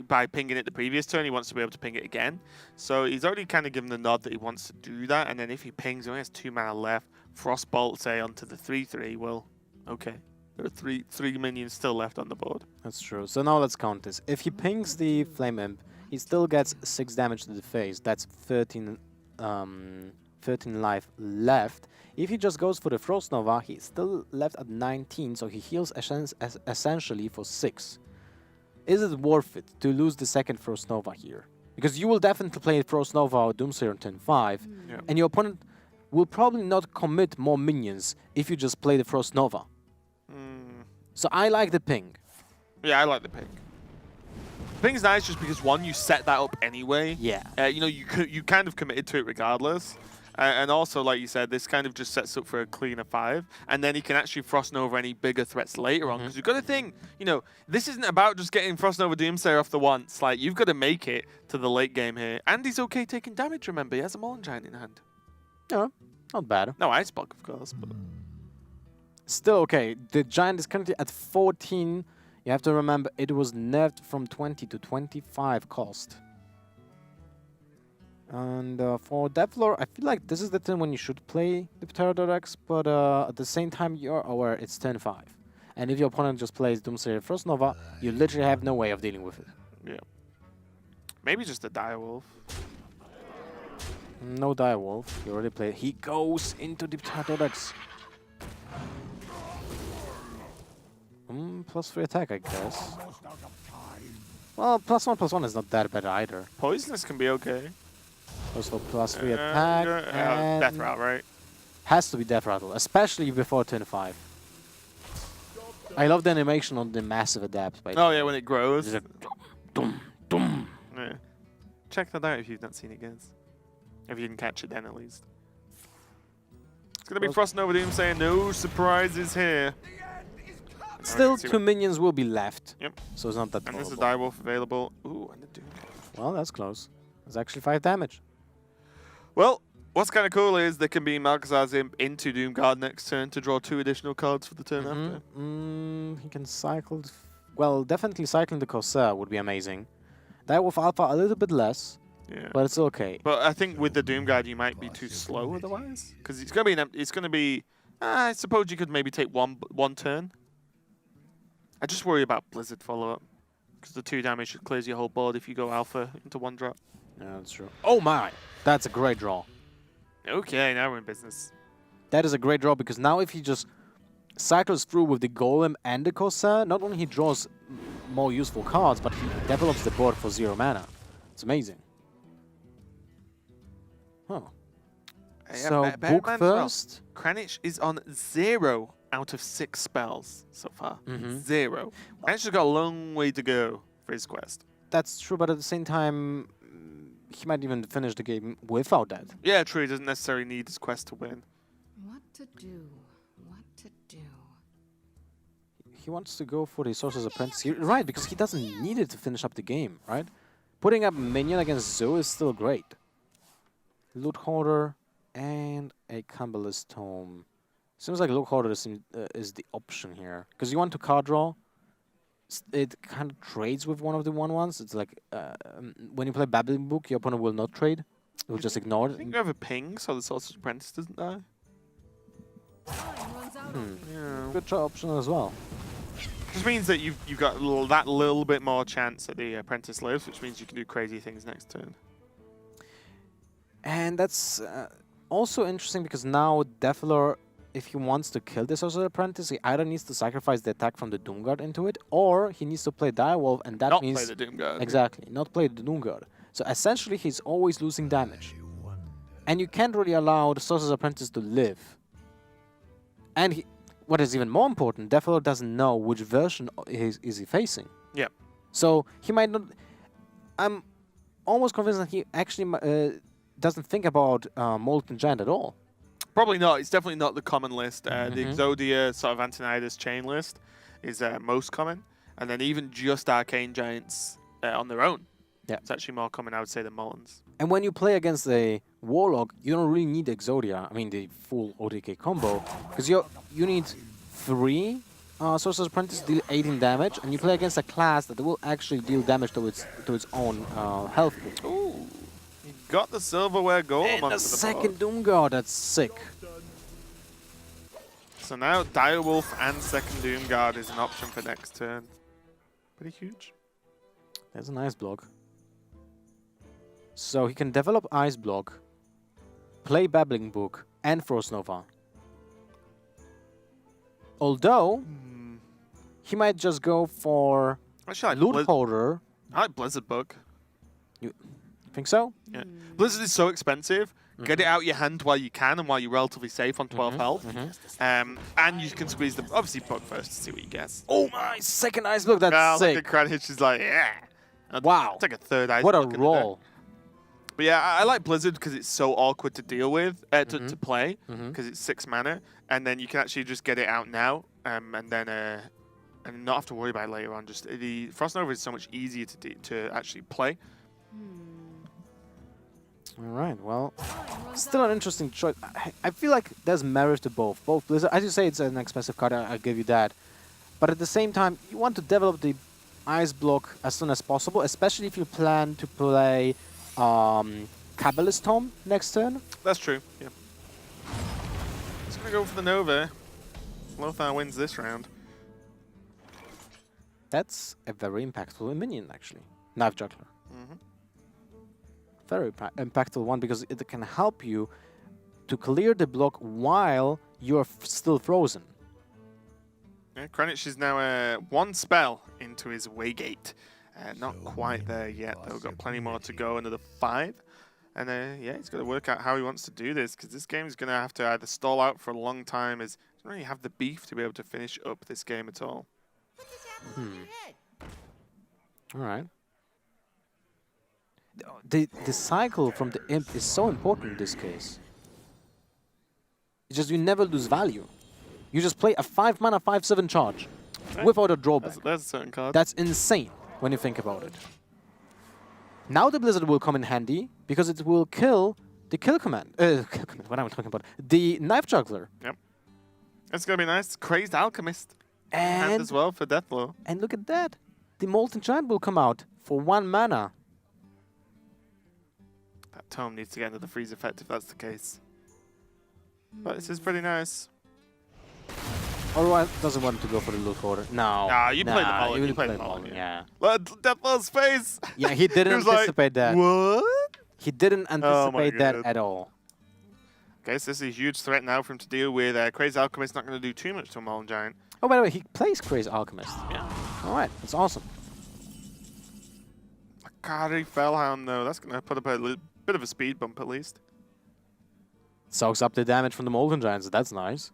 By pinging it the previous turn, he wants to be able to ping it again. So he's already kind of given the nod that he wants to do that, and then if he pings, he only has 2 mana left, Frostbolt, say, onto the 3/3, well, okay. There are three minions still left on the board. That's true. So now let's count this. If he pings the Flame Imp, he still gets 6 damage to the face. That's 13 life left. If he just goes for the Frost Nova, he's still left at 19, so he heals essentially for 6. Is it worth it to lose the second Frost Nova here? Because you will definitely play Frost Nova or Doomsayer on turn 5, and your opponent will probably not commit more minions if you just play the Frost Nova. So I like the ping. Yeah, I like the ping. The ping's nice just because, one, you set that up anyway. Yeah. You kind of committed to it regardless. And also, like you said, this kind of just sets up for a cleaner 5. And then he can actually Frost Nova any bigger threats later on. Because you've got to think, this isn't about just getting Frost Nova Doomsayer off the once. Like, you've got to make it to the late game here. And he's okay taking damage, remember. He has a Mauling Giant in hand. Yeah, not bad. No Ice Block, of course. But Still okay. The giant is currently at 14. You have to remember it was nerfed from 20 to 25 cost. And for Devlor, I feel like this is the turn when you should play the Pterodactyl, but at the same time you're aware it's turn 5. And if your opponent just plays Doomsayer Frost Nova, you literally have no way of dealing with it. Yeah. Maybe just a direwolf. No direwolf. You already played. He goes into the Pterodactyl. +3 attack, I guess. Well, +1/+1 is not that bad either. Poisonous can be okay. Also +3 attack. And Death Route, right? has to be Death Rattle, especially before turn 5. I love the animation on the massive adapt. By Oh yeah, when it grows. It's like, dum, dum. Yeah. Check that out if you've not seen it, guys. If you can catch it then, at least. It's gonna be Frost Nova Doom saying no surprises here. Still, 2 minions will be left. Yep. So it's not that And there's a horrible. direwolf available. Ooh, and a Doom. Well, that's close. It's actually 5 damage. Well, what's kind of cool is there can be Malkazar's Imp into Doomguard next turn to draw 2 additional cards for the turn after. He can cycle. Well, definitely cycling the Corsair would be amazing. Direwolf Alpha a little bit less, Yeah. but it's okay. But I think with the Doomguard you might be too slow otherwise, because it's gonna be. I suppose you could maybe take one turn. I just worry about Blizzard follow-up, because the 2 damage clears your whole board if you go Alpha into 1 drop. Yeah, that's true. Oh my! That's a great draw. Okay, now we're in business. That is a great draw because now if he just cycles through with the Golem and the Corsair, not only he draws more useful cards, but he develops the board for 0 mana. It's amazing. Oh. Yeah, So, bear in book mind as well, first. Kranich is on 0 out of 6 spells so far. 0. Kranich has got a long way to go for his quest. That's true, but at the same time, he might even finish the game without that. Yeah, true. He doesn't necessarily need his quest to win. What to do? What to do? He wants to go for the Sorcerer's Apprentice here. Right, because he doesn't need it to finish up the game, right? Putting up Minion against Zoo is still great. Loot Hoarder and a Cumberless Tome. Seems like Loot Hoarder is the option here. Because you want to card draw. It kind of trades with one of the 1/1s. It's like when you play Babbling Book, your opponent will not trade. It will just ignore I it. think you have a ping so the Sorcerer's Apprentice doesn't die. Time runs out on me. Yeah. Good option as well. Just means that you've got that little bit more chance that the Apprentice lives, which means you can do crazy things next turn. And that's also interesting because now Defiler, if he wants to kill the Sorcerer's Apprentice, he either needs to sacrifice the attack from the Doomguard into it, or he needs to play Direwolf, and that Not means... play the Doomguard. Exactly, not play the Doomguard. So essentially, he's always losing damage. And you can't really allow the Sorcerer's Apprentice to live. And what is even more important, Defiler doesn't know which version is he facing. Yep. So he might not... I'm almost convinced that he actually doesn't think about Molten Giant at all. Probably not. It's definitely not the common list. The Exodia sort of Antonidas chain list is most common. And then even just Arcane Giants on their own. Yeah. It's actually more common, I would say, than Moltens. And when you play against a Warlock, you don't really need Exodia. I mean, the full OTK combo. Because you need 3 Sorcerer's Apprentice deal 18 damage. And you play against a class that will actually deal damage to its own health pool. Ooh. You got the Silverware Golem And onto a the second board. Doomguard, that's sick. So now Direwolf and second Doomguard is an option for next turn. Pretty huge. That's a nice block. So he can develop Ice Block, play Babbling Book, and Frost Nova. Although, he might just go for Actually, Loot Holder. I like Blizzard Book. You think so? Yeah. Blizzard is so expensive. Get it out your hand while you can and while you're relatively safe on 12 health. And you can squeeze the obviously Book first to see what you guess. Oh my, second Ice Block, that's Look sick. at Kranich is like, yeah. Wow. It's like a third Ice What a Block in the deck. roll. But yeah, I like Blizzard because it's so awkward to deal with, to play, because it's 6 mana, and then you can actually just get it out now, and then and not have to worry about it later on. Just the Frost Nova is so much easier to actually play. All right, well, still an interesting choice. I feel like there's merit to both. Both Blizzard, as you say, it's an expensive card, I give you that. But at the same time, you want to develop the ice block as soon as possible, especially if you plan to play Kabbalist Tome next turn. That's true, yeah. Just gonna go for the Nova. Lothar wins this round. That's a very impactful minion, actually. Knife Juggler. Very impactful one because it can help you to clear the block while you're still frozen. Yeah, Kranich is now one spell into his Waygate. Not quite there yet, though. Got plenty more to go, another 5. And yeah, he's got to work out how he wants to do this, because this game is going to have to either stall out for a long time, as he doesn't really have the beef to be able to finish up this game at all. All right. The cycle from the imp is so important in this case. It's just you never lose value. You just play a 5 mana 5/7 charge without a drawback. That's a certain card. That's insane when you think about it. Now the Blizzard will come in handy because it will kill the kill command. What am I talking about? The Knife Juggler. Yep. It's gonna be nice. Crazed Alchemist. And as well for Deathblow. And look at that. The Molten Giant will come out for 1 mana. That Tome needs to get into the freeze effect if that's the case. But this is pretty nice. Otherwise, doesn't want to go for the loot order. No. Nah, you played the Mullen. he You played played the Mullen, yeah. Look at Deathlow's face. Yeah, he didn't He was like, anticipate that. What? He didn't anticipate that God. at all. Okay, so this is a huge threat now for him to deal with. Crazy Alchemist not going to do too much to a Mullen Giant. Oh, by the way, he plays Crazy Alchemist. Yeah. All right, that's awesome. Akari Fellhound, though. That's going to put up a little bit of a speed bump at least. Soaks up the damage from the Molten Giants. That's nice.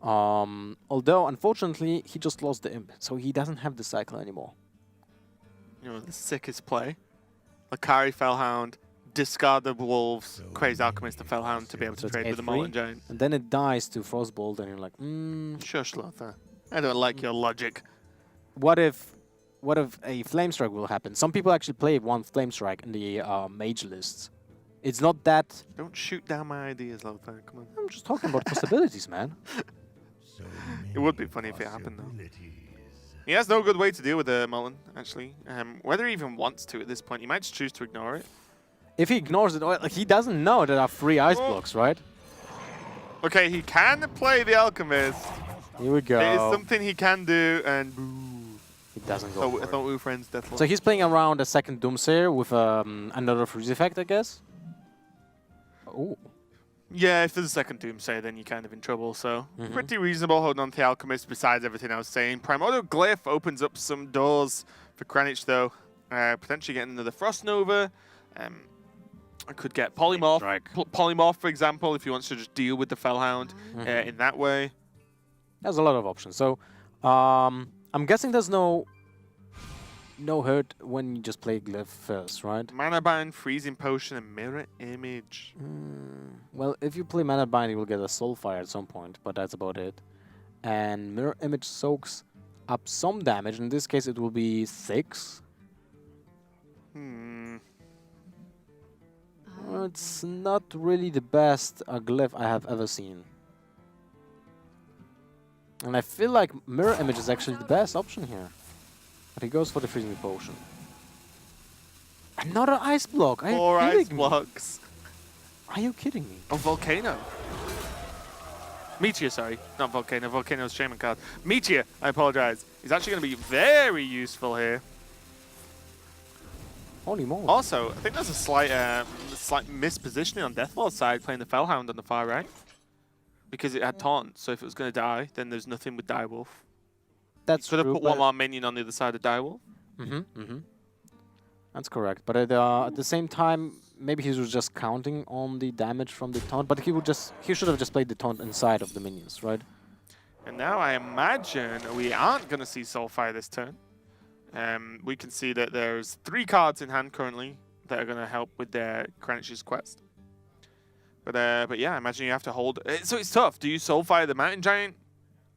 Although, unfortunately, he just lost the Imp, so he doesn't have the cycle anymore. You know, the sickest play. Akari Fellhound, discard the Wolves, Crazy Alchemist, and Fellhound to be able to So it's trade with the 8-3, Mullen Giant. And then it dies to Frostbolt, and you're like, Shush, Lothar. I don't like your logic. what if a Flame Strike will happen? Some people actually play one Flame Strike in the mage lists. It's not that... Don't shoot down my ideas, Lothar. Come on. I'm just talking about possibilities, man. It would be funny if it happened, though. He has no good way to deal with the Mullen, actually. Whether he even wants to at this point, he might just choose to ignore it. If he ignores it, like, he doesn't know there are 3 ice blocks, right? Okay, he can play the Alchemist. Here we go. It is something he can do, and boo. He doesn't go I for it. thought we were friends, Deathlock. So he's playing around a second Doomsayer with another freeze effect, I guess. Oh. Yeah, if there's a second Doomsayer, then you're kind of in trouble, so pretty reasonable holding on to the Alchemist besides everything I was saying. Primordial Glyph opens up some doors for Kranich, though. Potentially getting another Frost Nova. I could get Polymorph. Polymorph, for example, if he wants to just deal with the Fellhound in that way. There's a lot of options. So I'm guessing there's no hurt when you just play Glyph first, right? Mana Bind, Freezing Potion, and Mirror Image. Well, if you play Mana Bind, you will get a Soulfire at some point, but that's about it. And Mirror Image soaks up some damage. In this case, it will be 6. Well, it's not really the best Glyph I have ever seen. And I feel like Mirror Image is actually the best option here. But he goes for the Freezing Potion. Another Ice Block! Are you 4 kidding Ice me? Blocks. Are you kidding me? Oh, Volcano. Meteor, sorry. Not Volcano. Volcano's Shaman card. Meteor, I apologize. He's actually going to be very useful here. Holy moly. Also, I think there's a slight mispositioning on Deathlord's side playing the Fellhound on the far right. Because it had Taunt, so if it was going to die, then there's nothing with Direwolf. That's Could have true, put one more minion on the other side of Direwolf. That's correct. But at the same time, maybe he was just counting on the damage from the taunt. But he should have just played the taunt inside of the minions, right? And now I imagine we aren't going to see Soulfire this turn. We can see that there's 3 cards in hand currently that are going to help with their Kranich's quest. But yeah, I imagine you have to hold. So it's tough. Do you Soulfire the Mountain Giant,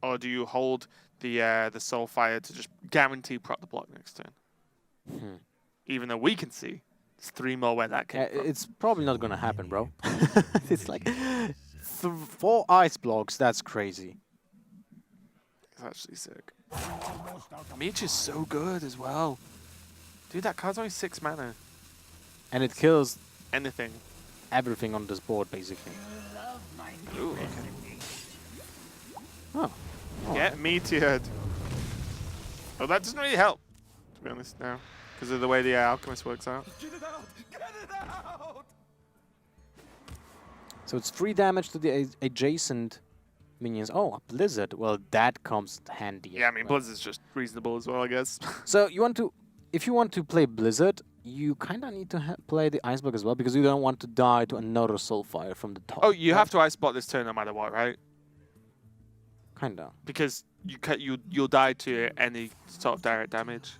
or do you hold the Soulfire to just guarantee proc the block next turn? Even though we can see There's 3 more where that came from. It's probably not gonna happen, bro. It's like 4 ice blocks. That's crazy. It's actually sick. Meech is so good as well. Dude, that card's only 6 mana. And it kills Anything. everything on this board, basically. Ooh, okay. Oh. Get meteored. Oh, that doesn't really help, to be honest, now. Because of the way the alchemist works out. Get it out! Get it out! So it's 3 damage to the adjacent minions. Oh, a blizzard. Well, that comes handy. Yeah, I as mean, well. Blizzard's just reasonable as well, I guess. So you want to, if you want to play blizzard, you kind of need to play the ice block as well because you don't want to die to another soulfire from the top. Oh, you have to ice block this turn no matter what, right? Kinda. Because you'll die to any sort of direct damage.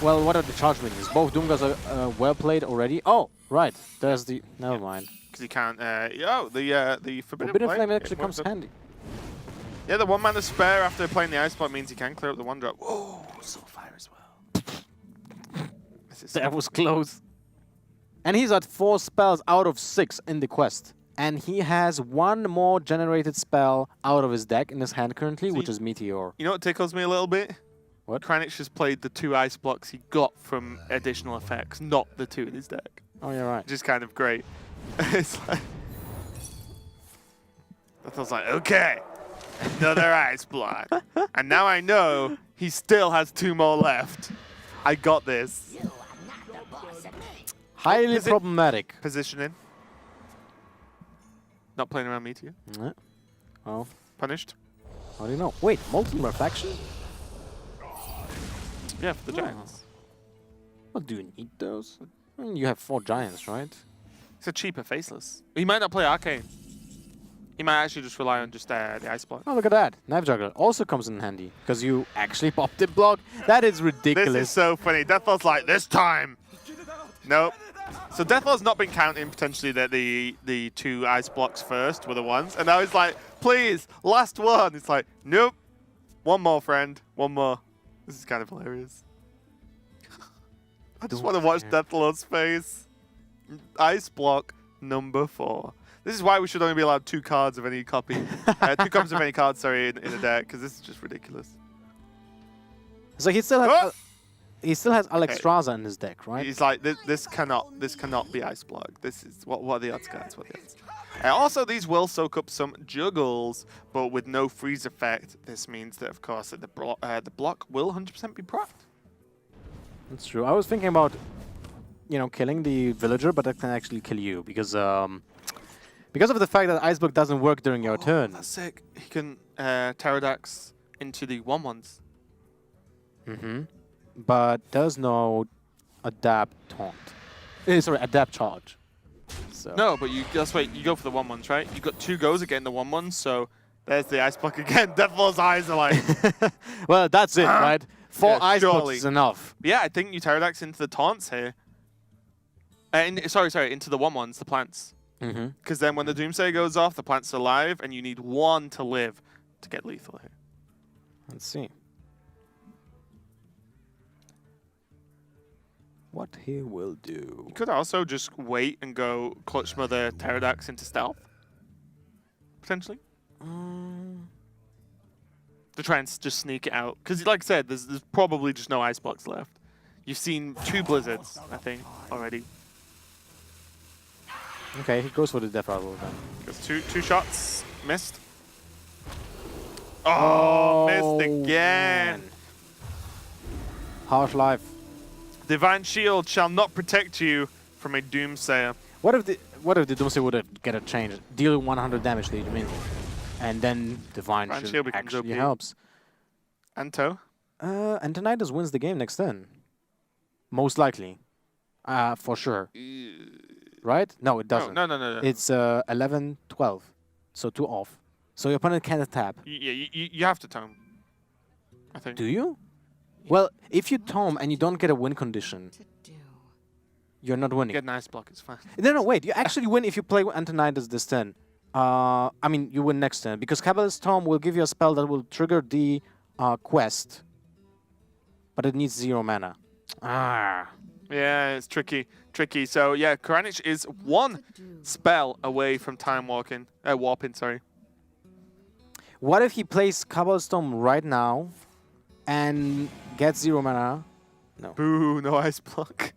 Well, what are the charge minions? Both Doomguns are well played already. Oh, right. There's the. Never mind. Because you can't. The Forbidden Forbidden Flame Flame actually works comes up. handy. Yeah, the 1 mana spare after playing the ice block means you can clear up the 1-drop. Whoa, Soulfire as well. This is That was close. And he's at 4 spells out of 6 in the quest. And he has 1 more generated spell out of his deck in his hand currently, which is Meteor. You know what tickles me a little bit? What? Kranich has played the 2 ice blocks he got from additional effects, not the 2 in his deck. Oh, you're right. Which is kind of great. It's like... That feels like, okay, another ice block. And now I know he still has 2 more left. I got this. Highly Is it- problematic. Positioning. Not playing around Meteor. Yeah. Oh, Punished. how do you know? Wait, Molten Reflection? Yeah, for the Oh. Giants. Well, do you need those? I mean, you have 4 giants, right? It's a cheaper Faceless. He might not play Arcane. He might actually just rely on just the ice block. Oh, look at that. Knife Juggler also comes in handy because you actually popped the block. That is ridiculous. This is so funny. Deathlaw's like, this time. Nope. So Deathlaw's not been counting potentially that the 2 ice blocks first were the ones. And now he's like, please, last one. It's like, nope. 1 more, friend. 1 more. This is kind of hilarious. I just want to watch Deathlaw's face. Ice block number 4. This is why we should only be allowed 2 cards of any copy. 2 copies of any card, sorry, in a deck, because this is just ridiculous. So he still has, Oh! he still has Okay. Alexstrasza in his deck, right? He's like, this cannot be ice block. This is what are the odds, guys? What are the odds? Also, these will soak up some juggles, but with no freeze effect. This means that, of course, that the block will 100% be procced. That's true. I was thinking about, killing the villager, but that can actually kill you because of the fact that Ice Block doesn't work during your turn. That's sick. He can Pterodax into the 1/1s. Mm-hmm. But does no adapt taunt. Sorry, adapt charge. So. No, but that's why you go for the 1/1s, right? You got 2 goes again, the 1/1s, so there's the ice block again. Deathlaw's eyes are like, Well, that's it, right? 4 Yeah, ice blocks surely. is enough. yeah, I think you Pterodax into the taunts here. Sorry, into the 1/1s, the plants. Mm-hmm. Because then when the Doomsayer goes off, the plant's alive, and you need 1 to live to get lethal here. Let's see. What he will do. You could also just wait and go Clutch Mother Pterodax into stealth. Potentially. To try and just sneak it out. Because like I said, there's probably just no ice blocks left. You've seen 2 blizzards, I think, already. Okay, he goes for the Death Rattle then. Goes two shots. Missed. Oh, missed again. man. Harsh life. Divine Shield shall not protect you from a Doomsayer. What if the Doomsayer would have get a change? Deal 100 damage to each minion. And then Divine Divine Shield Shield becomes actually OP. helps. Anto? Antonidas wins the game next turn. Most likely. For sure. Right? No, it doesn't. No. It's 11, 12. So 2 off. So your opponent can't tap. Yeah, you have to tome. I think. Do you? Well, if you tome and you don't get a win condition, To do. you're not winning. Get an ice block, it's fine. No, wait. You actually win if you play Antonidas this turn. I mean, you win next turn. Because Cabalist Tome will give you a spell that will trigger the quest. But it needs 0 mana. Ah. Yeah, it's tricky. So yeah, Kranich is one spell away from time warping. Sorry. What if he plays Cobblestone right now and gets 0 mana? No. Boo! No ice block.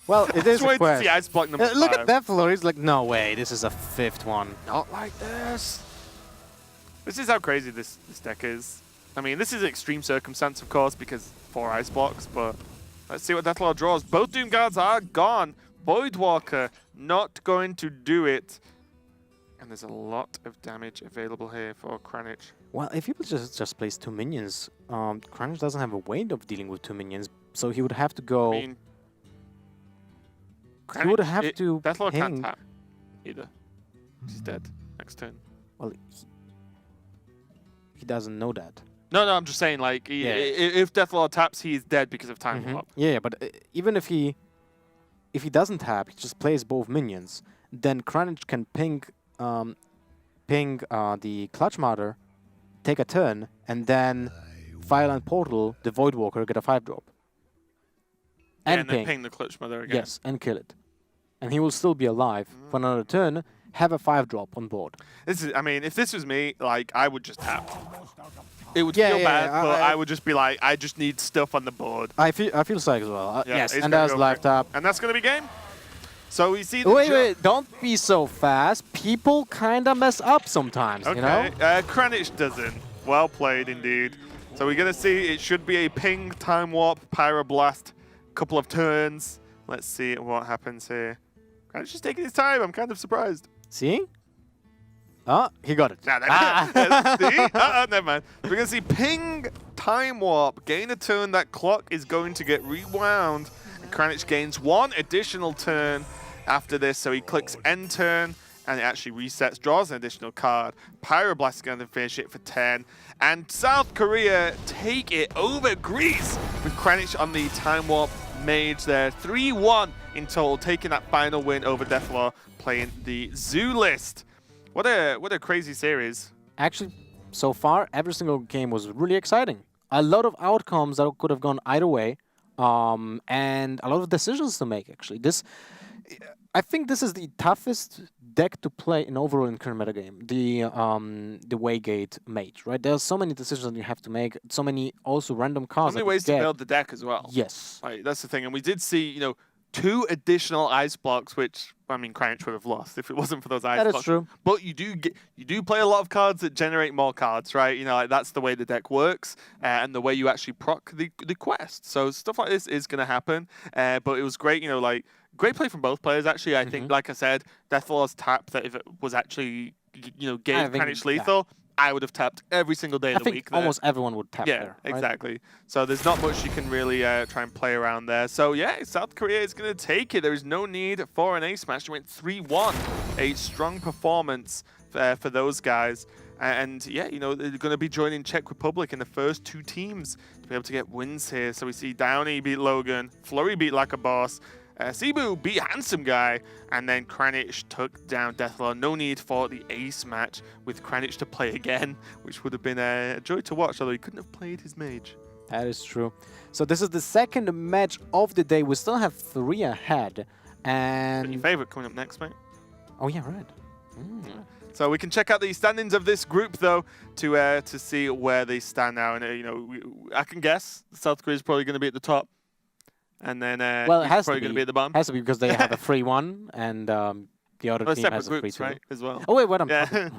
Well, it is Just a wait to quest. see ice block number Look 5. at Deathlord. He's like, no way, this is a 5th one. Not like this. This is how crazy this deck is. I mean, this is extreme circumstance, of course, because 4 ice blocks, but let's see what Deathlord draws. Both Doom Guards are gone. Voidwalker not going to do it. And there's a lot of damage available here for Kranich. Well, if he just plays 2 minions, Kranich doesn't have a way of dealing with 2 minions, so he would have to go... I mean, he would have to Deathlord can't ping... tap either. He's dead next turn. Well, he doesn't know that. No, I'm just saying, like, if Deathlord taps, he is dead because of time warp. Yeah, but even if he doesn't tap, he just plays both minions, then Kranich can ping the Clutch Martyr, take a turn, and then Fireland Portal, the Voidwalker, get a 5-drop. And then ping the Clutch Mother again. Yes, and kill it. And he will still be alive for another turn, have a 5-drop on board. I mean, if this was me, like, I would just tap. It would feel bad, but I would just be like, I just need stuff on the board. I feel so as well. Yes, and gonna that's go live tap. And that's going to be game. So we see the Wait, don't be so fast. People kind of mess up sometimes, okay. you know? Kranich doesn't. Well played, indeed. So we're going to see it should be a ping, time warp, pyroblast, couple of turns. Let's see what happens here. Kranich is taking his time. I'm kind of surprised. See? Oh, he got it. Nah, see? Never mind. We're going to see ping, time warp, gain a turn. That clock is going to get rewound. And Kranich gains 1 additional turn after this. So he clicks end turn, and it actually resets, draws an additional card. Pyroblast is going to finish it for 10. And South Korea take it over Greece with Kranich on the time warp mage there. 3-1 in total, taking that final win over Deathlord, playing the Zoo list. What a crazy series. Actually, so far, every single game was really exciting. A lot of outcomes that could have gone either way, and a lot of decisions to make, actually. I think this is the toughest deck to play in overall in current metagame, the Waygate mage, right? There's so many decisions that you have to make, so many also random cards. So many ways to build the deck as well. Yes. Right, that's the thing. And we did see, 2 additional ice blocks, which, I mean, Kranich would have lost if it wasn't for those ice blocks. That is true. But you do play a lot of cards that generate more cards, right? Like that's the way the deck works, and the way you actually proc the quest. So stuff like this is going to happen. But it was great, great play from both players, actually. I think, like I said, Deathlord's tap, that if it was actually, gave Kranich lethal, I would have tapped every single day of the week. I think almost everyone would tap there. Yeah, exactly. So there's not much you can really try and play around there. So yeah, South Korea is going to take it. There is no need for an ace match. They went 3-1. A strong performance for those guys. And yeah, they're going to be joining Czech Republic in the first 2 teams to be able to get wins here. So we see Downey beat Logan, Flurry beat Like a Boss, Cebu beat Handsome Guy, and then Kranich took down Deathlord. No need for the ace match with Kranich to play again, which would have been a joy to watch, although he couldn't have played his mage. That is true. So this is the second match of the day. We still have 3 ahead. And Your favorite coming up next, mate? Oh yeah, right. So we can check out the standings of this group, though, to see where they stand now. And I can guess South Korea is probably going to be at the top. And then well, it has probably going to be at the bottom. Has to be because they have a 3-1 and the other team has a 3-2. Groups, right, as well. Oh wait, what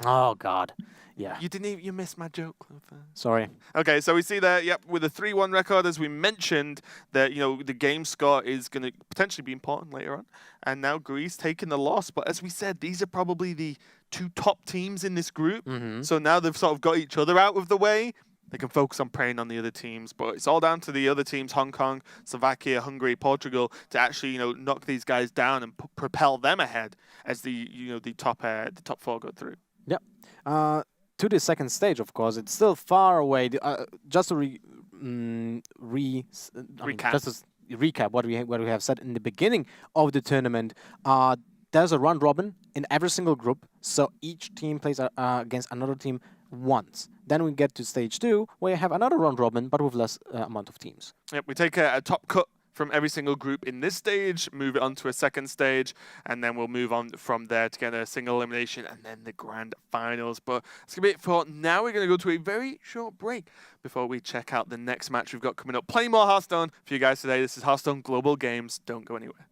oh god. Yeah. You missed my joke, Clover. Sorry. Okay, so we see there, with a 3-1 record, as we mentioned, that the game score is going to potentially be important later on. And now Greece taking the loss. But as we said, these are probably the 2 top teams in this group. So now they've sort of got each other out of the way. They can focus on preying on the other teams, but it's all down to the other teams, Hong Kong, Slovakia, Hungary, Portugal, to actually, knock these guys down and propel them ahead as the top 4 go through. Yep. To the second stage, of course, it's still far away. Just to recap what we have said in the beginning of the tournament. There's a round robin in every single group, so each team plays against another team once. Then we get to stage 2, where you have another round robin, but with less amount of teams. Yep, we take a top cut from every single group in this stage, move it on to a second stage, and then we'll move on from there to get a single elimination and then the grand finals. But that's going to be it for now. We're going to go to a very short break before we check out the next match we've got coming up. Plenty more Hearthstone for you guys today. This is Hearthstone Global Games. Don't go anywhere.